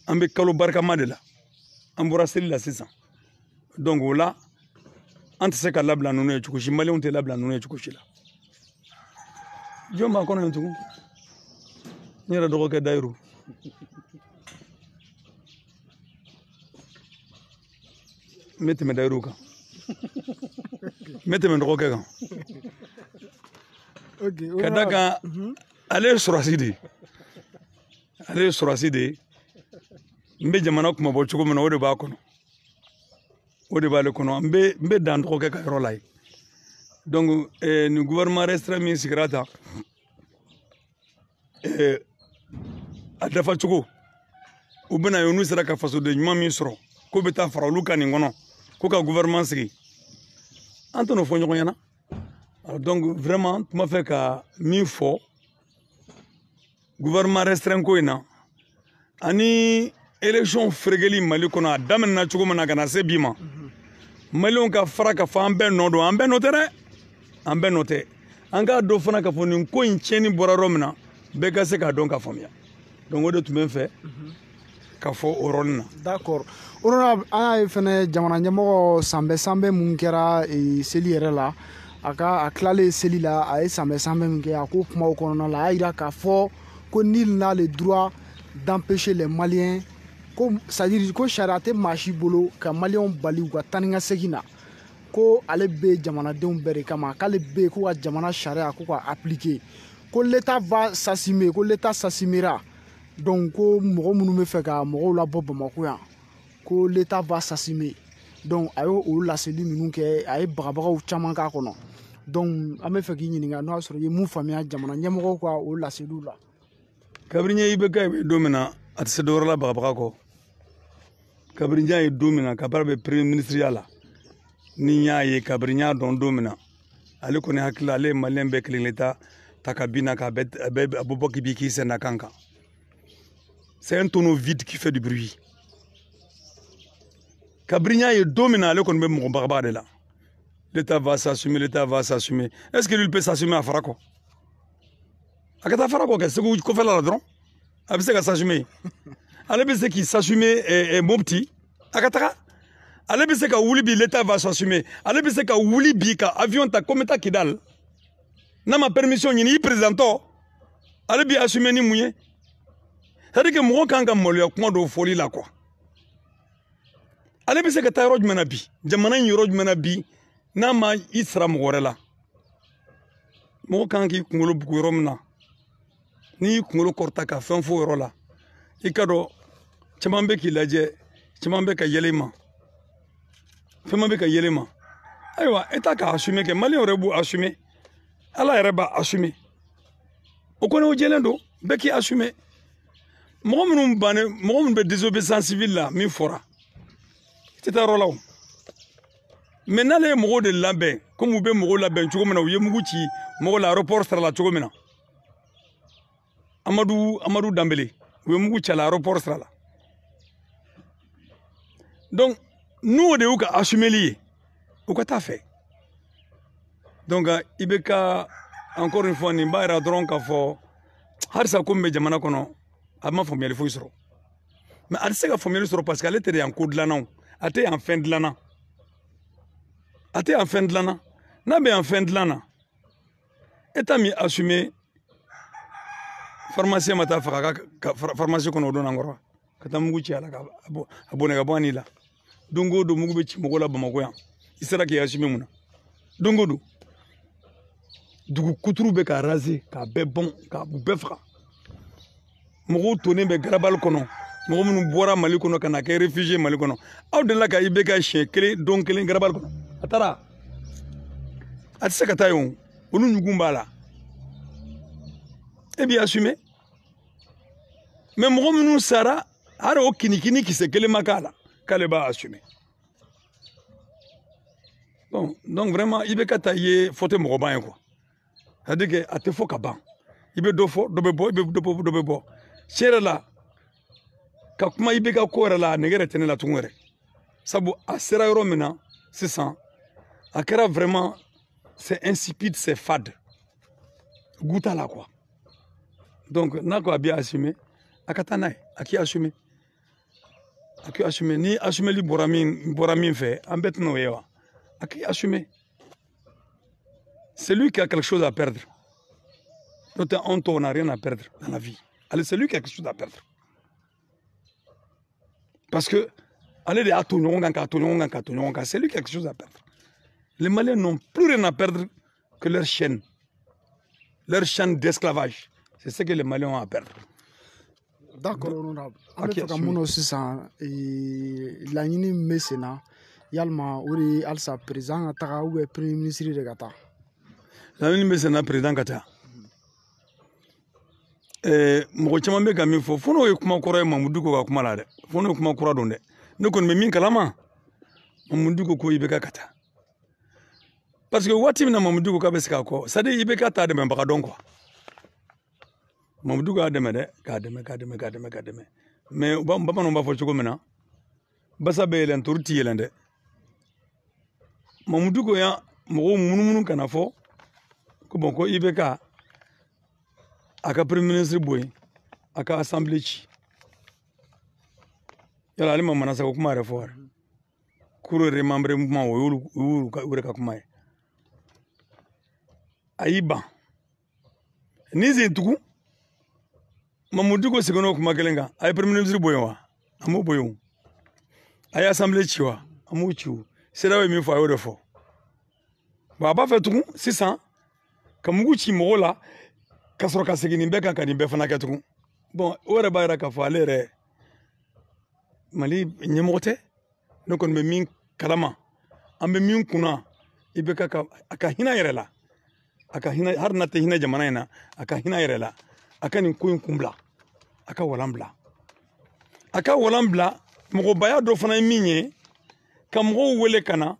an bɛ kalo barikama de la an bɔra seli la sisan donc o la an tɛ se ka labila ninnu ye cogo si maliyɛnw tɛ labila ninnu ye cogo si la jɔn b'a kɔnɔ yen tugun n yɛrɛ dɔgɔkɛ Dayiru n bɛ tɛmɛ Dayiru kan n bɛ tɛmɛ dɔgɔkɛ kan ka da kan ale ye sɔrɔsi de ye n bɛ jamana kumabɔ cogo min na o de b'a kɔnɔ o de b'ale kɔnɔ n bɛ dan dɔgɔkɛ ka yɔrɔ la ye donc nin gouvernement restreint min sigira tan a dafa cogo u bɛna ye n'u sera ka fasoden ɲuman min sɔrɔ ko bɛ taa fara olu kan nin kɔnɔ ko ka gouvernement sigi an tɛ n'o fɔ ɲɔgɔn ɲɛna donc vraiment tun b'a fɛ ka min fɔ gouvernement restreint ko in na ani élection ferekeli Mali kɔnɔ a daminɛna cogo min na ka na se bi ma maliyɛnw ka fara ka fɔ an bɛɛ nɔ don an bɛɛ nɔ tɛ dɛ an bɛɛ nɔ tɛ an k'a dɔn fana k'a fɔ nin ko in tiɲɛni bɔra yɔrɔ min na bɛɛ ka se k'a dɔn ka faamuya donc o de tun bɛ n fɛ ka fɔ o yɔrɔnin na. d'accord o yɔrɔ la an y'a ye fɛnɛ jamana ɲɛmɔgɔ sanbɛ mun kɛra seli yɛrɛ la a tilalen seli la a ye sanbɛ min kɛ a ko kumaw kɔnɔna la a y'a jira k'a fɔ ko nul n'a le droit d'empêcher les Maliens ko c'est-à-dire ko sariya tɛ maa si bolo ka Maliens bali u ka taa ni ka segin na ko ale bɛ jamanadenw bɛɛ de kama k'ale bɛ yen ko ka jamana sariya ko ka appliquer ko l'État va s'assumer ko l'État s'assumera donc ko mɔgɔ minnu bɛ fɛ ka mɔgɔw labɔ Bamako yan ko l'État va s'assumer donc a y'o laseli ninnu kɛ a ye bagabagaw caman k'a kɔnɔ donc an bɛ fɛ k'i ɲininka n'o y'a sɔrɔ i ye mun faamuya jamana ɲɛmɔgɔw ka o laseliw la. kabiri ɲɛ IBK bɛ don min na a tɛ se dɔwɛrɛ la bagabaga kɔ kabiri ɲɛ ye don min na ka baara bɛ premier ministre ya la ni y'a ye kabiri ɲɛ dɔn don min na ale kɔni hakili la ale ye maliyɛn bɛɛ kelen-kelen ta ka bin na k'a bɛ bɔ k'i sen na kan kan. C'est un tonneau vide qui fait du bruit. Kabrinya est dominant, ale kɔni bɛ mɔgɔ bagabaga de la. L'État va s'assumer, l'État va s'assumer. Est-ce que lui peut s'assumer à Farako? A ka taa Farako kɛ Segu kɔfɛla la dɔrɔn a bɛ se ka s'assumer. Ale bɛ se k'i s'assumer Mopti a ka taga. Ale bɛ se ka wuli bi l'État va s'assumer. Ale bɛ se ka wuli bi ka avion ta comme ta Kidal. N'a ma permission ɲini i présidentɔ ale b'i assumer ni mun ye? C'est-à-dire que mɔgɔ kan ka maloya kuma dɔw fɔli la quoi. Ale bɛ se ka taa yɔrɔ jumɛn na bi jamana in yɔrɔ jumɛn na bi n'a ma i sara mɔgɔ wɛrɛ la mɔgɔ kan k'i kunkolo bugu yɔrɔ min na n'i y'i kunkolo kɔrɔta ka fɛn fɔ yɔrɔ la i ka dɔn caman bɛ k'i lajɛ caman bɛ ka yɛlɛ i ma fɛn bɛ ka yɛlɛ i ma ayiwa État ka assumer kɛ maliyɛnw yɛrɛ b'u assumer Ala yɛrɛ b'a assumer o kɔni o jɛlen don bɛɛ k'i assumer mɔgɔ minnu bɛ désobéissance civile la min fɔra i tɛ taa yɔrɔ la o mais n'ale ye mɔgɔw de labɛn komi u bɛ mɔgɔw labɛn cogo min na u ye mugu ci mɔgɔw la aéroport sara la cogo min na Amadu Dambele u ye mugu ci a la aéroport sara la donc n'o de y'u ka assumeli ye u ka taa fɛ donc IBK encore une fois nin b'a yira dɔrɔn k'a fɔ halisa ko min bɛ jamana kɔnɔ a ma faamuyali foyi sɔrɔ mais a tɛ se ka faamuyali sɔrɔ parce que ale tɛ yan ko dilanna a tɛ yan fɛn dilanna n'a bɛ yan fɛn dilanna État min assumer pharmacien ma taa faga ka pharmacie kɔnɔ o don an kɔrɔ ka taa mugu ci a la ka bɔnɛ ka bɔ an la don o don mugu bɛ ci mɔgɔw la Bamakɔ yan i sera k'i assumer mun na don o don dugu kuturu bɛ ka raser k'a bɛɛ bɔn k'a bɛɛ faga mɔgɔw tonnen bɛ garabali kɔnɔ mɔgɔ minnu bɔra Mali kɔnɔ ka na kɛ réfugié Mali kɔnɔ aw delila ka IBK siɲɛ kelen don kelen garabali kɔnɔ a taara a tɛ se ka taa yen o olu ɲugun b'a la e b'i assumer mais mɔgɔ minnu sara hali o kinikini kisɛ kelen ma k'a la k'ale b'a assumer bon donc vraiment IBK ta ye faute mɔgɔ ban ye quoi c'est-à-dire que a tɛ fɔ ka ban i bɛ dɔ fɔ dɔ bɛ bɔ i bɛ dɔ bɛ bɔ tiɲɛ yɛrɛ la ka kuma IBK ko yɛrɛ la nɛgɛ yɛrɛ tɛ ne la tugun yɛrɛ sabu a sera yɔrɔ min na sisan a kɛra vraiment c'est insipide c'est fade goût t'a la quoi donc n'a ko a b'i assumer a ka taa n'a ye a k'i assumer ni assumeli bɔra min fɛ an bɛɛ tɛna o ye wa a k'i assumer c'est lui qui a quelque chose à perdre d'autres on n'a rien à perdre dans la vie allez c'est lui qui a quelque chose à perdre parce que allez à tout c'est lui qui a quelque chose à perdre. Les Maliens n'ont plus rien à perdre que leur chaîne d'esclavage. C'est ce que les Maliens ont à perdre. D'accord, honorable. An bɛ fɛ ka mun dɔn sisan laɲini min bɛ sen na yalima o de ye halisa président ka taga ou bien premier ministre de ka taa. Laɲini bɛ sen na président ka taa. Mɔgɔ caman bɛ ka min fɔ fo n'o ye kuma kɔrɔ ye Mamudu Diko ka kuma la dɛ fo n'o ye kuma kura don dɛ ne kɔni bɛ min kalama Mamudu Diko ko IBK ka taa parce que waati min na Mamudu Diko k'a bɛ se k'a kɔ c'est à dire IBK t'a dɛmɛbaga dɔn quoi Mamudu Diko y'a dɛmɛ dɛ k'a dɛmɛ mais bamananw b'a fɔ cogo min na basa bɛ yɛlɛn turu ti yɛlɛn dɛ Mamudu Diko ya mɔgɔw munumunu kana fɔ ko bon ko IBK a ka premier ministre bɔ yen a ka assemblée ci yala ale ma manasago kuma yɛrɛ fɔ yɛrɛ kuru remembré kuma o y'olu ka kuma ye a y'i ban ni sen tugun Mamudu Diko seginna o kuma kelen kan a ye premier ministre bɔ yen wa a m'o bɔ yen a ye assemblée ci wa a m'o ci o CEDEAO ye min fɔ a y'o de fɔ bon a b'a fɛ tugun sisan ka mugu ci mɔgɔw la ka sɔrɔ ka segin nin bɛɛ kan ka nin bɛɛ fana kɛ tugun bon o yɛrɛ b'a yira k'a fɔ ale yɛrɛ Mali ɲɛmɔgɔ tɛ ne kɔni bɛ min kalama an bɛ min kunna i bɛ a ka hinɛ yɛrɛ la a ka hinɛ hali n'a tɛ hinɛ jamana in na a ka hinɛ yɛrɛ la a ka nin ko in kun bila a ka walan bila a ka walan bila mɔgɔbaya dɔ fana ye min ye ka mɔgɔw wele ka na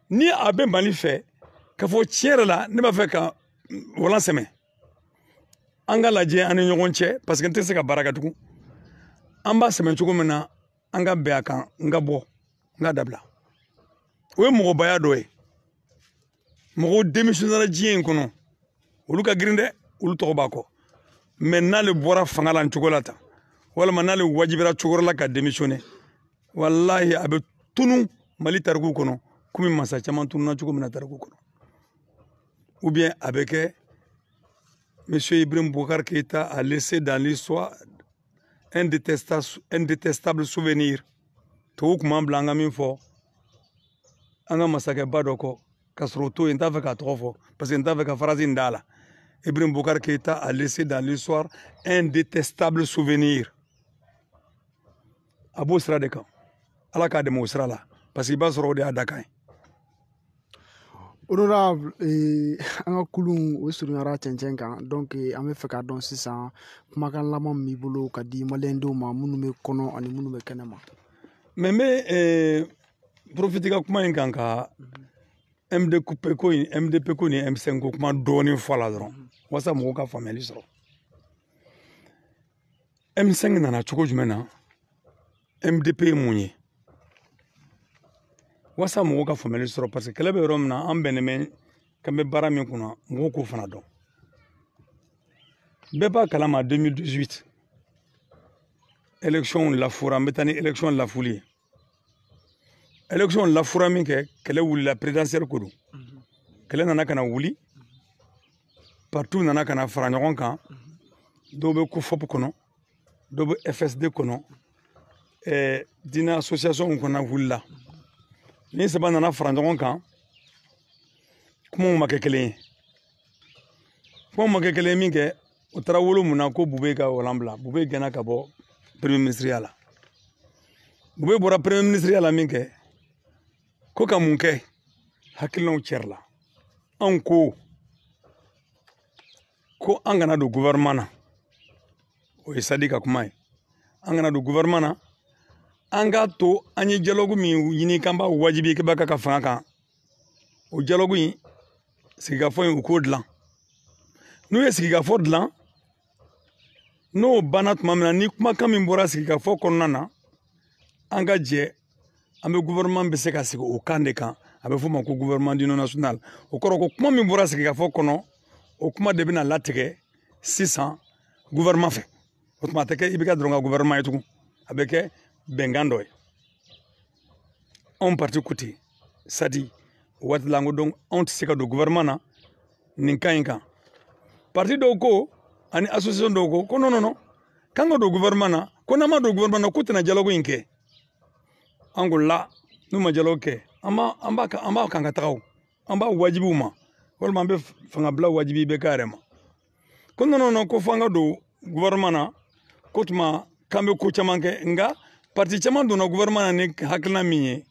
ni a bɛ Mali fɛ k'a fɔ tiɲɛ yɛrɛ la ne b'a fɛ ka walan sɛmɛ an ka lajɛ an ni ɲɔgɔn cɛ parce que n tɛ se ka baara kɛ tugun an b'a sɛmɛ cogo min na an ka bɛn a kan n ka bɔ n ka dabila o ye mɔgɔbaya dɔ ye mɔgɔw démissionnera diɲɛ in kɔnɔ olu ka girin dɛ olu tɔgɔ b'a kɔ mais n'ale bɔra fanga la nin cogo la tan walima n'ale wajibira cogo la ka démissionner wallahi a bɛ tunu Mali tariku kɔnɔ komi masa caman tununa cogo min na tariku kɔnɔ ou bien a bɛ kɛ Monsieur Ibrahim Boubacar Keïta a laissé dans l'histoire un détestable souvenir to kuma bila an ka min fɔ an ka masakɛba dɔ kɔ ka sɔrɔ o to yen n t'a fɛ k'a tɔgɔ fɔ parce que n t'a fɛ ka phrase in d'a la Ibrahim Boubacar Keïta a laissé dans l'histoire un détestable souvenir a b'o sira de kan ala k'a dɛmɛ o sira la parce que i b'a sɔrɔ o de y'a dakan ye. Honorable an ka kulun o surunyara cɛncɛn kan donc an bɛ fɛ k'a dɔn sisan kumakan laban min b'i bolo ka di maliyɛndenw ma minnu bɛ kɔnɔ ani minnu bɛ kɛnɛ ma. mais n bɛ profiter ka kuma in kan ka MDP ko ni M5 ko kuma dɔɔnin fɔ a la dɔrɔn walasa mɔgɔw ka faamuyali sɔrɔ. M5 nana cogo jumɛn na MDP ye mun ye walasa mɔgɔw ka faamuyali sɔrɔ parce que kɛlɛ bɛ yɔrɔ min na an bɛnnen bɛ k'an bɛ baara min kunna mɔgɔw k'o fana dɔn. Bɛɛ b'a kalama 2018 élection lafura an bɛ taa ni élection lafuli ye élection lafura min kɛ kɛlɛ wulila présidentielle ko don kɛlɛ nana ka na wuli partout nana ka na fara ɲɔgɔn kan dɔw bɛ COFOP kɔnɔ dɔw bɛ FSD kɔnɔ diinɛ association kɔnɔ wulila ni saba nana fara ɲɔgɔn kan kumaw ma kɛ kelen ye kumaw ma kɛ kelen ye min kɛ o taara wolo mun na ko Bube ka walan bila Bube gɛnna ka bɔ premier ministeriya la Bube bɔra premier ministeriya la min kɛ ko ka mun kɛ hakilinaw cɛrila anw ko an kana don gouvernement na o ye Sadi ka kuma ye an kana don gouvernement na an k'a to an ye dialogue min ɲini k'an b'a wajibi k'i b'a ka fanga kan o dialogue in sigikafɔ in u k'o dilan n'u ye sigikafɔ dilan n'o banna tuma min na ni kumakan min bɔra sigikafɔ kɔnɔna na an ka jɛ an bɛ gouvernement bɛ se ka sigi o kan de kan a bɛ f'o ma ko gouvernement d'union nationale o kɔrɔ ko kuma min bɔra sigikafɔ kɔnɔ o kuma de bɛna latigɛ sisan gouvernement fɛ o tuma a tɛ kɛ i bɛ kɛ dɔrɔn ka gouvernement ye tugun a bɛ kɛ bɛnkan dɔ ye anw parti ko ten Sadi o waati la n ko donc anw tɛ se ka don gouvernement na nin kan in kan parti dɔw ko ani association dɔw ko non non non k'an ka don gouvernement na ko n'an ma don gouvernement na k'u tɛna dialogue in kɛ an ko la n'u ma dialogue kɛ an b'a kan ka taga o an b'a wajibiw ma walima an bɛ fanga bila wajibi bɛ k'a yɛrɛ ma ko non non non ko fo an ka don gouvernement na ko tuma k'an bɛ ko caman kɛ nka parti caman donna gouvernement na ni hakilina min ye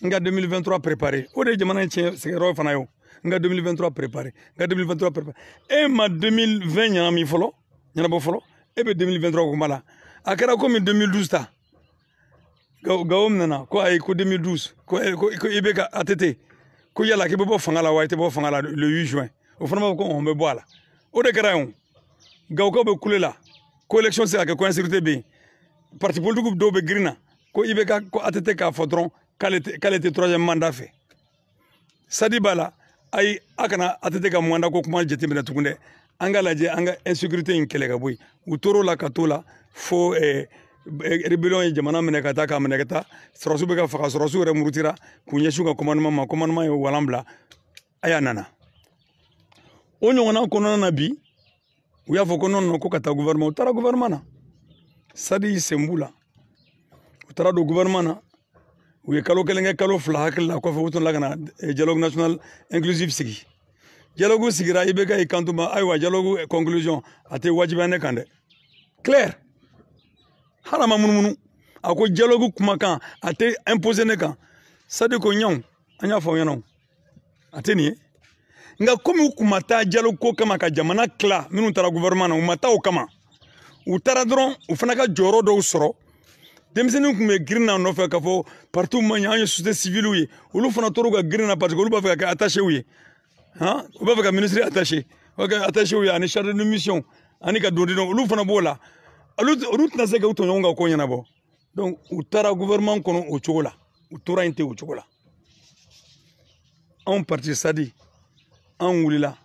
n ka 2023 préparé o de ye jamana in tiɲɛ sɛgɛyɔrɔ fana ye o n ka 2023 préparé n ka 2023 préparé e ma 2020 ɲagami fɔlɔ ɲɛnabɔ fɔlɔ e bɛ 2023 kuma la a kɛra komi 2012 ta Gawo nana ko ayi ko 2012 ko i bɛ ka ATT ko yala k'i bɛ bɔ fanga la wa i tɛ bɔ fanga la le 8 juin o fana b'a fɔ ko on bɛ bɔ a la o de kɛra yen o Gawokaw bɛ kule la ko élection tɛ se ka kɛ ko insécurité bɛ yen parti politique dɔw bɛ girin na ko i bɛ ka ko ATT k'a fɔ dɔrɔn k'ale tɛ troisième mandat fɛ Sadi b'a la ayi a kana ATT ka mandat ko kuma jateminɛ tugun dɛ an ka lajɛ an ka insécurité in kɛlɛ ka bɔ yen u tor'o la ka t'o la fo rébellion ye jamana minɛ ka taa k'a minɛ ka taa sɔrɔsiw bɛ ka faga sɔrɔsiw yɛrɛ murutira k'u ɲɛsin u ka commandement ma commandement ye walan bila a y'a nana o ɲɔgɔnna kɔnɔna na bi u y'a fɔ ko non ko ka taa gouvernement u taara gouvernement na Sadi y'i sen b'u la u taara don gouvernement na u ye kalo kelen kɛ kalo fila hakili la kɔfɛ u tun la ka na dialogue national inclusif sigi dialogue sigira IBK y'i kanto ma ayiwa dialogue conclusion a tɛ wajibiya ne kan dɛ clair hala ma munumunu a ko dialogue kumakan a tɛ imposer ne kan sadi ko ɲanw an y'a fɔ aw ɲɛna a tɛ nin ye nka komi u kun ma taa dialogue ko kama ka jamana tila minnu taara gouvernement na u ma taa o kama u taara dɔrɔn u fana ka jɔyɔrɔ dɔw sɔrɔ denmisɛnninw tun bɛ girin na nɔfɛ k'a fɔ partout man ɲi an ye société civile ye olu fana tora ka girin na parce que olu b'a fɛ ka kɛ attaché ye u b'a fɛ ka ministre attaché u b'a kɛ attaché ye ani chargé de mission ani ka dodi dɔn olu fana b'o la olu tɛna se k'u tɔɲɔgɔn ka ko ɲɛnabɔ donc u taara gouvernement kɔnɔ o cogo la u tora yen ten o cogo la anw parti sadi an wulila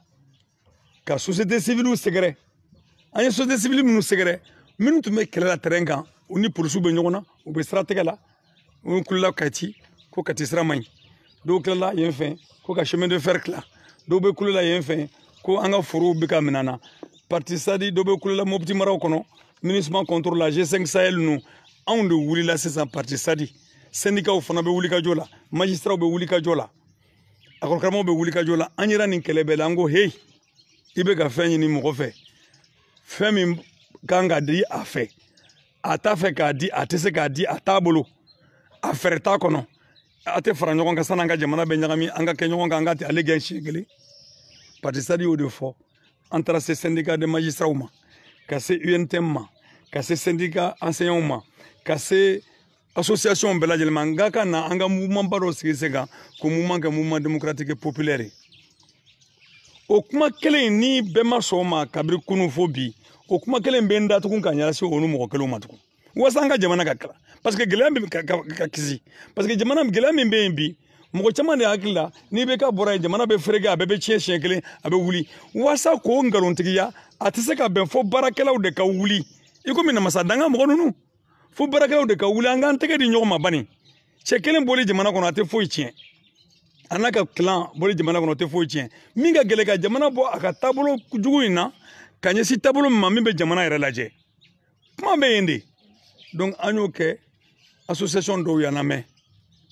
ka société civile sɛgɛrɛ an ye société civile minnu sɛgɛrɛ minnu tun bɛ kɛlɛ la terrain kan u ni polisiw bɛ ɲɔgɔn na u bɛ siratigɛ la u kulela Kati ko Kati sira man ɲi dɔw tilala yen fɛ ko ka chemin de fer tila dɔw bɛ kulela yen fɛ ko an ka forow bɛ ka minɛ na parti sadi dɔw bɛ kulela Mopti maraw kɔnɔ MINUSMA contre la G5 Sahel ninnu anw de wulila sisan parti sadi syndicat fana bɛ wuli ka jɔ la magistrat bɛ wuli ka jɔ la akɔrɔkaramɔgɔw bɛ wuli ka jɔ la an yɛrɛ nin kɛlɛ bɛɛ la an ko hey i bɛ ka fɛn ɲini mɔgɔ fɛ fɛn min kan ka di a fɛ a t'a fɛ k'a di a tɛ se k'a di a t'a bolo a fɛɛrɛ t'a kɔnɔ a tɛ fara ɲɔgɔn kan san'an ka jamana bɛ ɲagami an ka kɛ ɲɔgɔn kan an ka ale gɛn siɲɛ kelen parti sadi y'o de fɔ an taara se syndicat de magistrats ma ka se UNTM ma ka se syndicat enseignants ma ka se association bɛɛ lajɛlen ma nka ka na an ka mouvement ba dɔ sigi sen kan ko mouvement kɛ mouvement démocratique populaire ye o kuma kelen ni bɛɛ ma sɔn o ma kabiri kunu fo bi o kuma kelen bɛ n da tugun ka ɲɛsin o ni mɔgɔ kelenw ma tugun walasa an ka jamana ka kalan parce que gɛlɛya min ka kisi parce que jamana gɛlɛya min bɛ yen bi mɔgɔ caman de hakili la n'i bɛ ka bɔra yen jamana bɛ fereke a bɛɛ bɛ tiɲɛ siɲɛ kelen a bɛ wuli walasa k'o nkalontigiya a tɛ se ka bɛn fo baarakɛlaw de ka wuli i komi namasa danga mɔgɔ ninnu fo baarakɛlaw de ka wuli an k'an tɛgɛ di ɲɔgɔn ma bani cɛ kelen bɔli jamana kɔnɔ a tɛ foyi tiɲɛ a n'a ka kilan bɔli jamana kɔnɔ o tɛ foyi tiɲɛ min ka gɛlɛn ka jamana bɔ a ka taabolo jugu in na ka ɲɛsin taabolo min ma min bɛ jamana yɛrɛ lajɛ kuma bɛ yen de donc an y'o kɛ association dɔw y'an lamɛn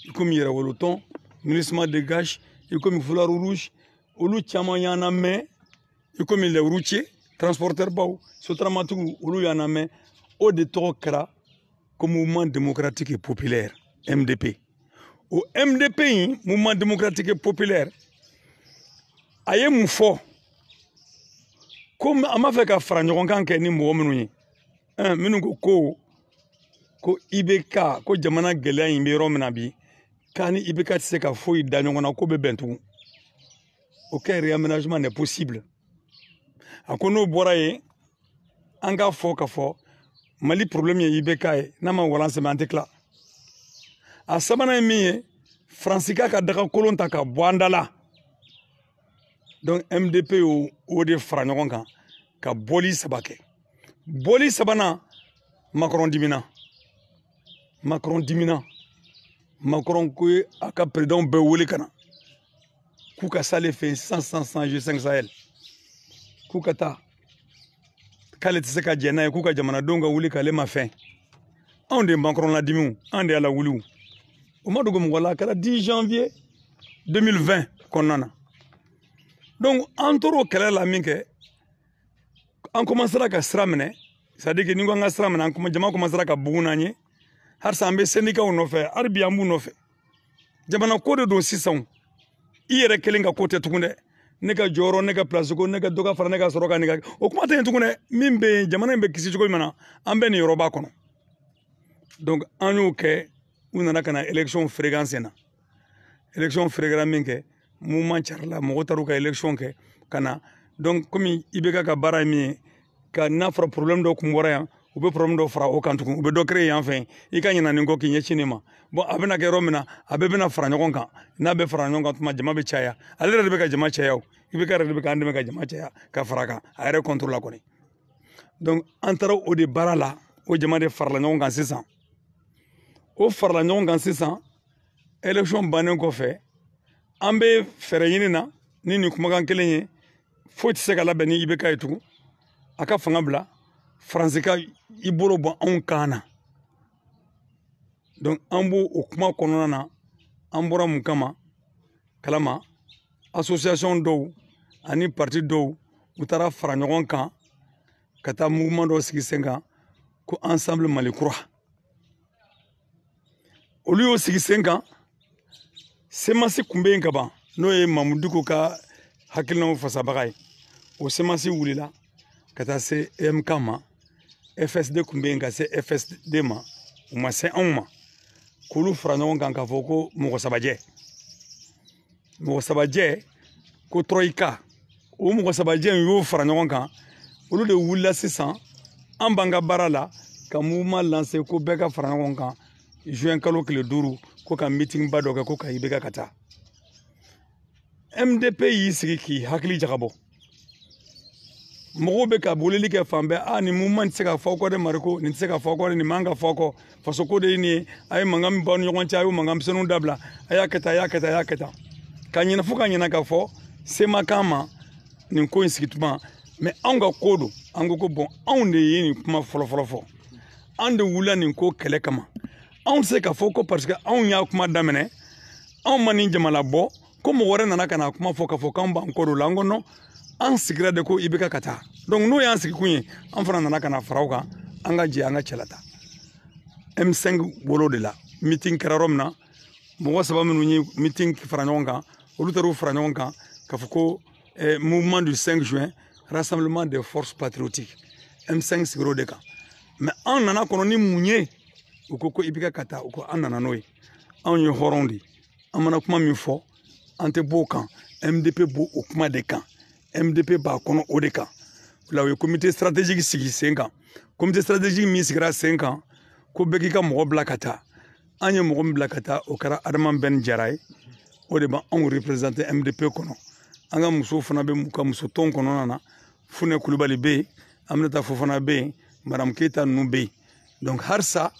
i komi yɛrɛwolotɔn MINUSMA dégage i komi foulard rouge olu caman y'an lamɛn i komi les routiers transporteurs baw sotaramatigiw olu y'an lamɛn o de tɔgɔ kɛra ko mouvement démocratique et populaire MDP o MDP in mouvement démocratique et populaire a ye mun fɔ ko an b'a fɛ ka fara ɲɔgɔn kan kɛ ni mɔgɔ minnu ye minnu ko IBK ko jamana gɛlɛya in bɛ yɔrɔ min na bi k'a ni IBK tɛ se ka foyi da ɲɔgɔn na ko bɛ bɛn tugun aucun réaménagement n'est possible a ko n'o bɔra yen an k'a fɔ ka fɔ Mali problème ye IBK ye n'a ma walan sɛmɛ an tɛ tila a sabanan ye min ye Faransi ka daga kolon ta ka bɔ an da la donc MDP y'o de fara ɲɔgɔn kan ka bɔli saba kɛ bɔli sabanan Macron dimina Macron ko a ka président bɛɛ wele ka na k'u ka s'ale fɛ sans G5 Sahel k'u ka taa k'ale tɛ se ka jɛ n'a ye k'u ka jamanadenw ka wuli k'ale ma fɛn anw de ye Macron ladimiw anw de y'a lawuliw o ma dogo mɔgɔ la a kɛra 10 janvier 2020 kɔnɔna na donc an tora o kɛlɛ la min kɛ an commencera ka sira minɛ c'est à dire que ni ko an ka sira minɛ jama commencera ka bugun n'an ye halisa an bɛ syndicat nɔfɛ hali bi an b'u nɔfɛ jamana ko de don sisan i yɛrɛ kelen ka ko tɛ tugun dɛ ne ka jɔyɔrɔ ne ka place ko ne ka dɔ ka fara ne ka sɔrɔ kan ne ka o kuma tɛ yen tugun dɛ min bɛ yen jamana in bɛ kisi cogo min na an bɛ nin yɔrɔba kɔnɔ donc an y'o kɛ u nana ka na élection feere sen na élection feerekɛra min kɛ mouvement carila mɔgɔw taar'u ka élection kɛ ka na donc komi IBK ka baara ye min ye ka n'a fɔra problème dɔ kun bɔra yan u bɛ problème dɔ fara o kan tugun u bɛ dɔ créer yan fɛ i ka ɲinɛ nin kɔ k'i ɲɛsin nin ma bon a bɛna kɛ yɔrɔ min na a bɛɛ bɛna fara ɲɔgɔn kan n'a bɛ fara ɲɔgɔn kan tuma jama bɛ caya ale yɛrɛ de bɛ ka jama caya o IBK yɛrɛ de bɛ k'an dɛmɛ ka jama caya ka fara a kan a yɛrɛ contrôle la kɔni donc an taara o de baara la o jama de farala ɲɔgɔn kan sisan o farala ɲɔgɔn kan sisan élection bannen kɔfɛ an bɛ fɛɛrɛ ɲini na ni nin kumakan kelen ye foyi tɛ se ka labɛn ni IBK ye tugun a ka fanga bila Faransi ka i bolo bɔ anw kan na donc an b'o o kuma kɔnɔna na an bɔra mun kama kalama association dɔw ani parti dɔw u taara fara ɲɔgɔn kan ka taa mouvement dɔ sigi sen kan ko ensemble Mali kura olu y'o sigi sen kan semasi kun bɛ yen ka ban n'o ye Mamudu Diko ka hakilinaw fasabaga ye o semasi wulila ka taa se EMK ma FSD kun bɛ yen ka se FSD ma o ma se anw ma k'olu fara ɲɔgɔn kan k'a fɔ ko mɔgɔ sabajɛ ko Troika o mɔgɔ sabajɛ in y'o fara ɲɔgɔn kan olu de wulila sisan an b'an ka baara la ka mouvement lancer ko bɛɛ ka fara ɲɔgɔn kan juin kalo tile 5 ko ka meeting ba dɔ kɛ ko ka IBK ka taa MDP y'i sigi k'i hakili jagabɔ mɔgɔw bɛ ka bolili kɛ fan bɛɛ ni mouvement tɛ se ka fɔ kɔ dɛ Mariko nin tɛ se ka fɔ kɔ dɛ nin man ka fɔ kɔ faso ko de ye nin ye a ye mankan min b'aw ni ɲɔgɔn cɛ a y'o mankan misɛnninw dabila a y'a kɛ tan a y'a kɛ tan a y'a kɛ tan ka ɲinɛ fo ka ɲinɛ ka fɔ se ma k'an ma nin ko in sigi tuma mais anw ka ko don an ko bon anw de ye nin kuma fɔlɔ fɔ anw de wulila nin ko kɛlɛ kama anw se ka fɔ ko parce que anw y'a kuma daminɛ anw ma nin jamana bɔ ko mɔgɔ wɛrɛ nana ka na kuma fɔ ka fɔ k'anw b'an kɔ don la an ko non an sigira de ko IBK ka taa donc n'o y'an sigi kun ye an fana nana ka na fara o kan an ka jɛ an ka cɛla ta M5 bolo de la meeting kɛra yɔrɔ min na mɔgɔ saba minnu ye meeting fara ɲɔgɔn kan olu taar'u fara ɲɔgɔn kan k'a fɔ ko mouvement du 5 juin rassemblement des forces patriotiques M5 sigir'o de kan mais an nana kɔnɔ ni mun ye u ko IBK ka taa u ko an nana n'o ye anw ye hɔrɔnw de an mana kuma min fɔ an tɛ b'o kan MDP b'o o kuma de kan MDP b'a kɔnɔ o de kan o la u ye comité stratégique sigi sen kan comité stratégique min sigira sen kan ko bɛɛ k'i ka mɔgɔ bila ka taa an ye mɔgɔ min bila ka taa o kɛra Adama Ben Jara ye o de b'anw représenter MDP kɔnɔ an ka musow fana bɛ ka muso tɔn kɔnɔna na Funɛ Kulubali bɛ yen Aminata Fofana bɛ yen Madame Keita ninnu bɛ yen donc halisa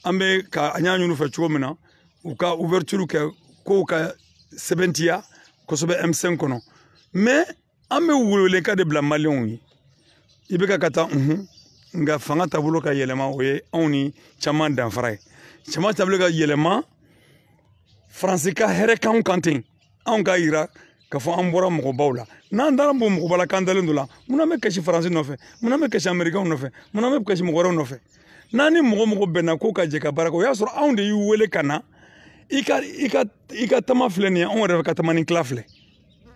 an bɛ ka an y'a ɲini u fɛ cogo min na u ka ouverture kɛ kow ka sɛbɛntiya kosɛbɛ M5 kɔnɔ mais an bɛ weleweleka de bila maliyɛnw ye IBK ka taa nka fanga taabolo ka yɛlɛma o ye anw ni caman danfara ye caman taabolo ka yɛlɛma Faransi ka hɛrɛ k'anw kan ten anw k'a yira k'a fɔ an bɔra mɔgɔbaw la n'an taara bɔ mɔgɔba la k'an dalen don la munna an bɛ kasi Faransi nɔfɛ munna an bɛ kasi Amɛrikɛnw nɔfɛ munna an bɛ kasi mɔgɔ wɛrɛw nɔfɛ n'an ni mɔgɔ bɛnna ko ka jɛ ka baara kɛ o y'a sɔrɔ anw de y'u wele ka na i ka tama filɛ nin ye anw yɛrɛ ka tama ni tila filɛ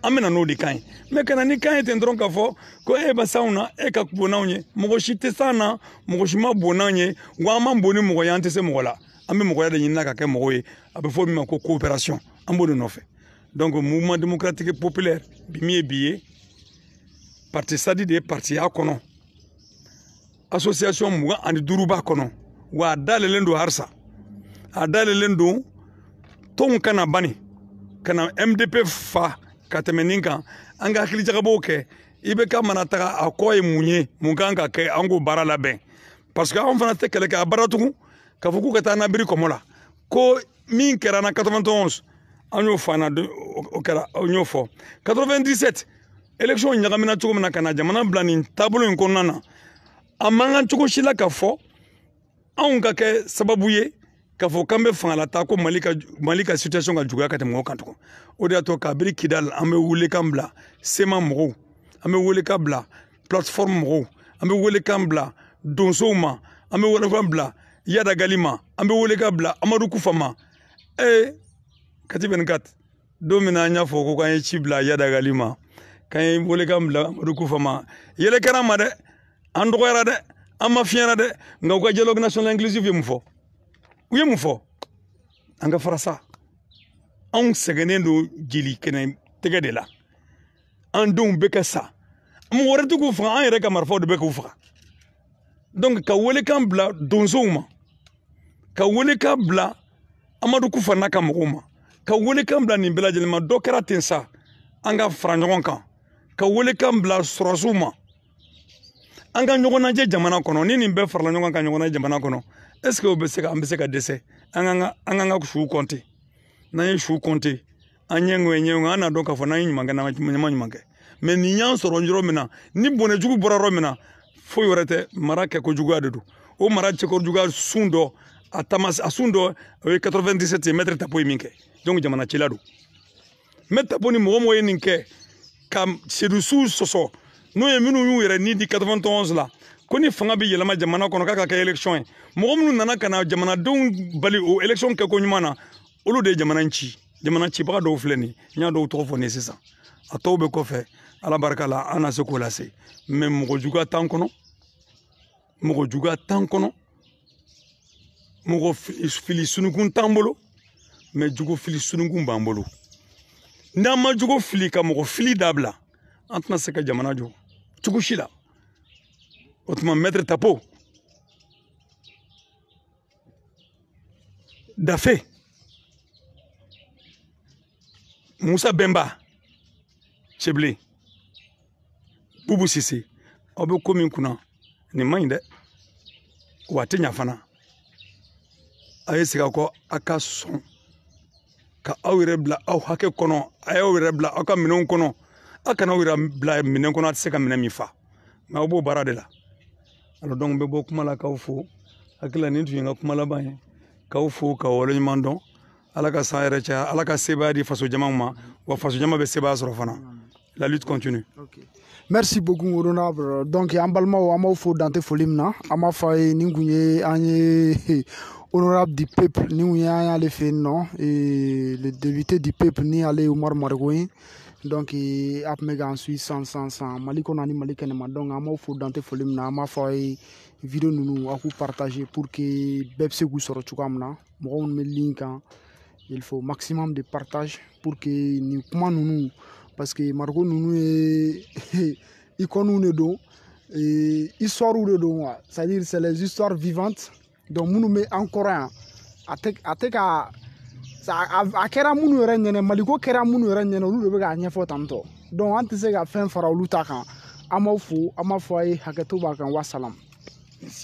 an bɛna n'o de kan ye mais kana ni kan ye ten dɔrɔn k'a fɔ ko e bɛ s'anw na e ka bon n'anw ye mɔgɔ si tɛ s'an na mɔgɔ si ma bon n'anw ye wa an man bon ni mɔgɔ ye an tɛ se mɔgɔ la an bɛ mɔgɔya de ɲinina ka kɛ mɔgɔw ye a bɛ fɔ min ma ko coopération an b'o de nɔfɛ donc mouvement démocratique populaire bi min ye bi ye parti sadi de ye parti y'a kɔnɔ association 25 b'a kɔnɔ wa a dayɛlɛlen don halisa a dayɛlɛlen don tɔnw kana bani ka na MDP fa ka tɛmɛ nin kan an ka hakilijagabɔw kɛ IBK mana taga a kɔ ye mun ye mun kan ka kɛ an k'o baara labɛn parce que anw fana tɛ kɛlɛ kɛ a baara tugun k'a fɔ k'u ka taa nabiri kɔmɔ la ko min kɛra na 91 an y'o fɔ an na o kɛra an y'o fɔ 97 élection ɲagamina cogo min na ka na jamana bila nin taabolo in kɔnɔna na a man kan cogo si la ka fɔ anw ka kɛ sababu ye k'a fɔ k'an bɛ fanga la taa ko Mali ka situation ka juguya ka tɛmɛ mɔgɔw kan tugun o de y'a to kabiri Kidal an bɛ welekan bila SEMA mɔgɔw an bɛ welekan bila plateforme mɔgɔw an bɛ welekan bila donsow ma an bɛ welekan bila Yadagali ma an bɛ welekan bila Amadu Kufa ma Kati 24 don min na an y'a fɔ ko k'an ye ci bila Yadagali ma k'an ye welekan bila Amadu Kufa ma yɛlɛ kɛra an ma dɛ an dɔgɔyara dɛ an ma fiyɛra dɛ nka u ka dialogue national inclusif ye mun fɔ u ye mun fɔ an ka fara sa anw sɛgɛnnen don jeli kɛnɛ tɛgɛ de la an denw bɛ kɛ sa mɔgɔ wɛrɛ tɛ k'u faga an yɛrɛ ka marifaw de bɛ k'u faga donc ka welekan bila donsow ma ka welekan bila Amadu Kufa n'a ka mɔgɔw ma ka welekan bila nin bɛɛ lajɛlen ma dɔ kɛra ten sa an ka fara ɲɔgɔn kan ka welekan bila sɔrɔsiw ma an ka ɲɔgɔn najɛ jamana kɔnɔ ni nin bɛɛ farala ɲɔgɔn kan ɲɔgɔn najɛ jamana kɔnɔ est ce que an bɛ se ka dɛsɛ an ka su kɔnte n'an ye su kɔnte an ɲɛŋɛ an n'a dɔn k'a fɔ n'an ye ɲuman kɛ n'an ma ɲuman kɛ mais nin y'an sɔrɔ yɔrɔ min na ni bɔnɛjugu bɔra yɔrɔ min na foyi wɛrɛ tɛ mara kɛ kojuguya de don o mara cɛkojuguya sun dɔ a sun dɔ o ye 97 ye maître Tapo ye min kɛ donc jamana cila don maître Tapo ni mɔgɔ ye nin kɛ ka sedusiw sɔsɔ n'o ye minnu y'u yɛrɛ ni di 91 la ko ni fanga bɛ yɛlɛma jamana kɔnɔ k'a ka kɛ élection ye mɔgɔ minnu nana ka na jamanadenw bali o élection kɛ ko ɲuman na olu de ye jamana in ci jamana cibaga dɔw filɛ nin n y'a dɔw tɔgɔ fɔ nin ye sisan a tɔw bɛ kɔfɛ ala barika la an na se k'o lase mɛ mɔgɔ juguya t'an kɔnɔ mɔgɔ juguya t'an kɔnɔ mɔgɔ fili sunukun t'an bolo mɛ jugu fili sunukun b'an bolo n'an ma jugu fili ka mɔgɔ fili dabila an tɛna se ka jamana jɔ cogo si la o tuma maître Tapo Dafe Musa Bemba Cɛbilen Bubu Sise aw bɛ ko min kunna nin man ɲi dɛ wa a tɛ ɲa fana a ye segin aw kɔ a ka sɔn ka aw yɛrɛ bila aw hakɛ kɔnɔ a y'aw yɛrɛ bila aw ka minɛnw kɔnɔ a kana aw yɛrɛ bila minɛn kɔnɔ a tɛ se ka minɛn min fa nka aw b'o baara de la alors donc n bɛ bɔ kuma la k'aw fo hakili la nin tun ye n ka kuma laban ye k'aw fo ka waleɲuman dɔn ala ka san yɛrɛ caya ala ka sebaaya di faso jamaw ma wa faso jama bɛ sebaaya sɔrɔ fana la lutte continue. Okay. Merci beaucoup honorable donc an balimaw an b'aw fo dante foli min na an b'a fɔ a ye nin kun ye an ye honorable du peuple ni kun ye an y'ale fɛ yen nɔ le député du peuple ni ale ye Umaru Marigo ye donc a tun bɛ k'an suit san Mali kɔnɔ ani Mali kɛnɛma donc an b'aw fo dante foli min na an b'a fɔ a ye vidéo ninnu a k'u partager pour que bɛɛ bɛ se k'u sɔrɔ cogoya min na mɔgɔw minnu bɛ ligne kan il faut maximum de partage pour que nin kuma ninnu parce que Marigo ninnu ye icônes de don histoire de don c'est-à-dire c'est les histoires vivantes donc minnu bɛ an kɔrɔ yan a tɛ ka a kɛra minnu yɛrɛ ɲɛna Maliko kɛra minnu yɛrɛ ɲɛna olu de bɛ k'a ɲɛfɔ tantɔ donc an tɛ se ka fɛn fara olu ta kan an b'aw fo an b'a fɔ a ye hakɛto b'a kan wa salam.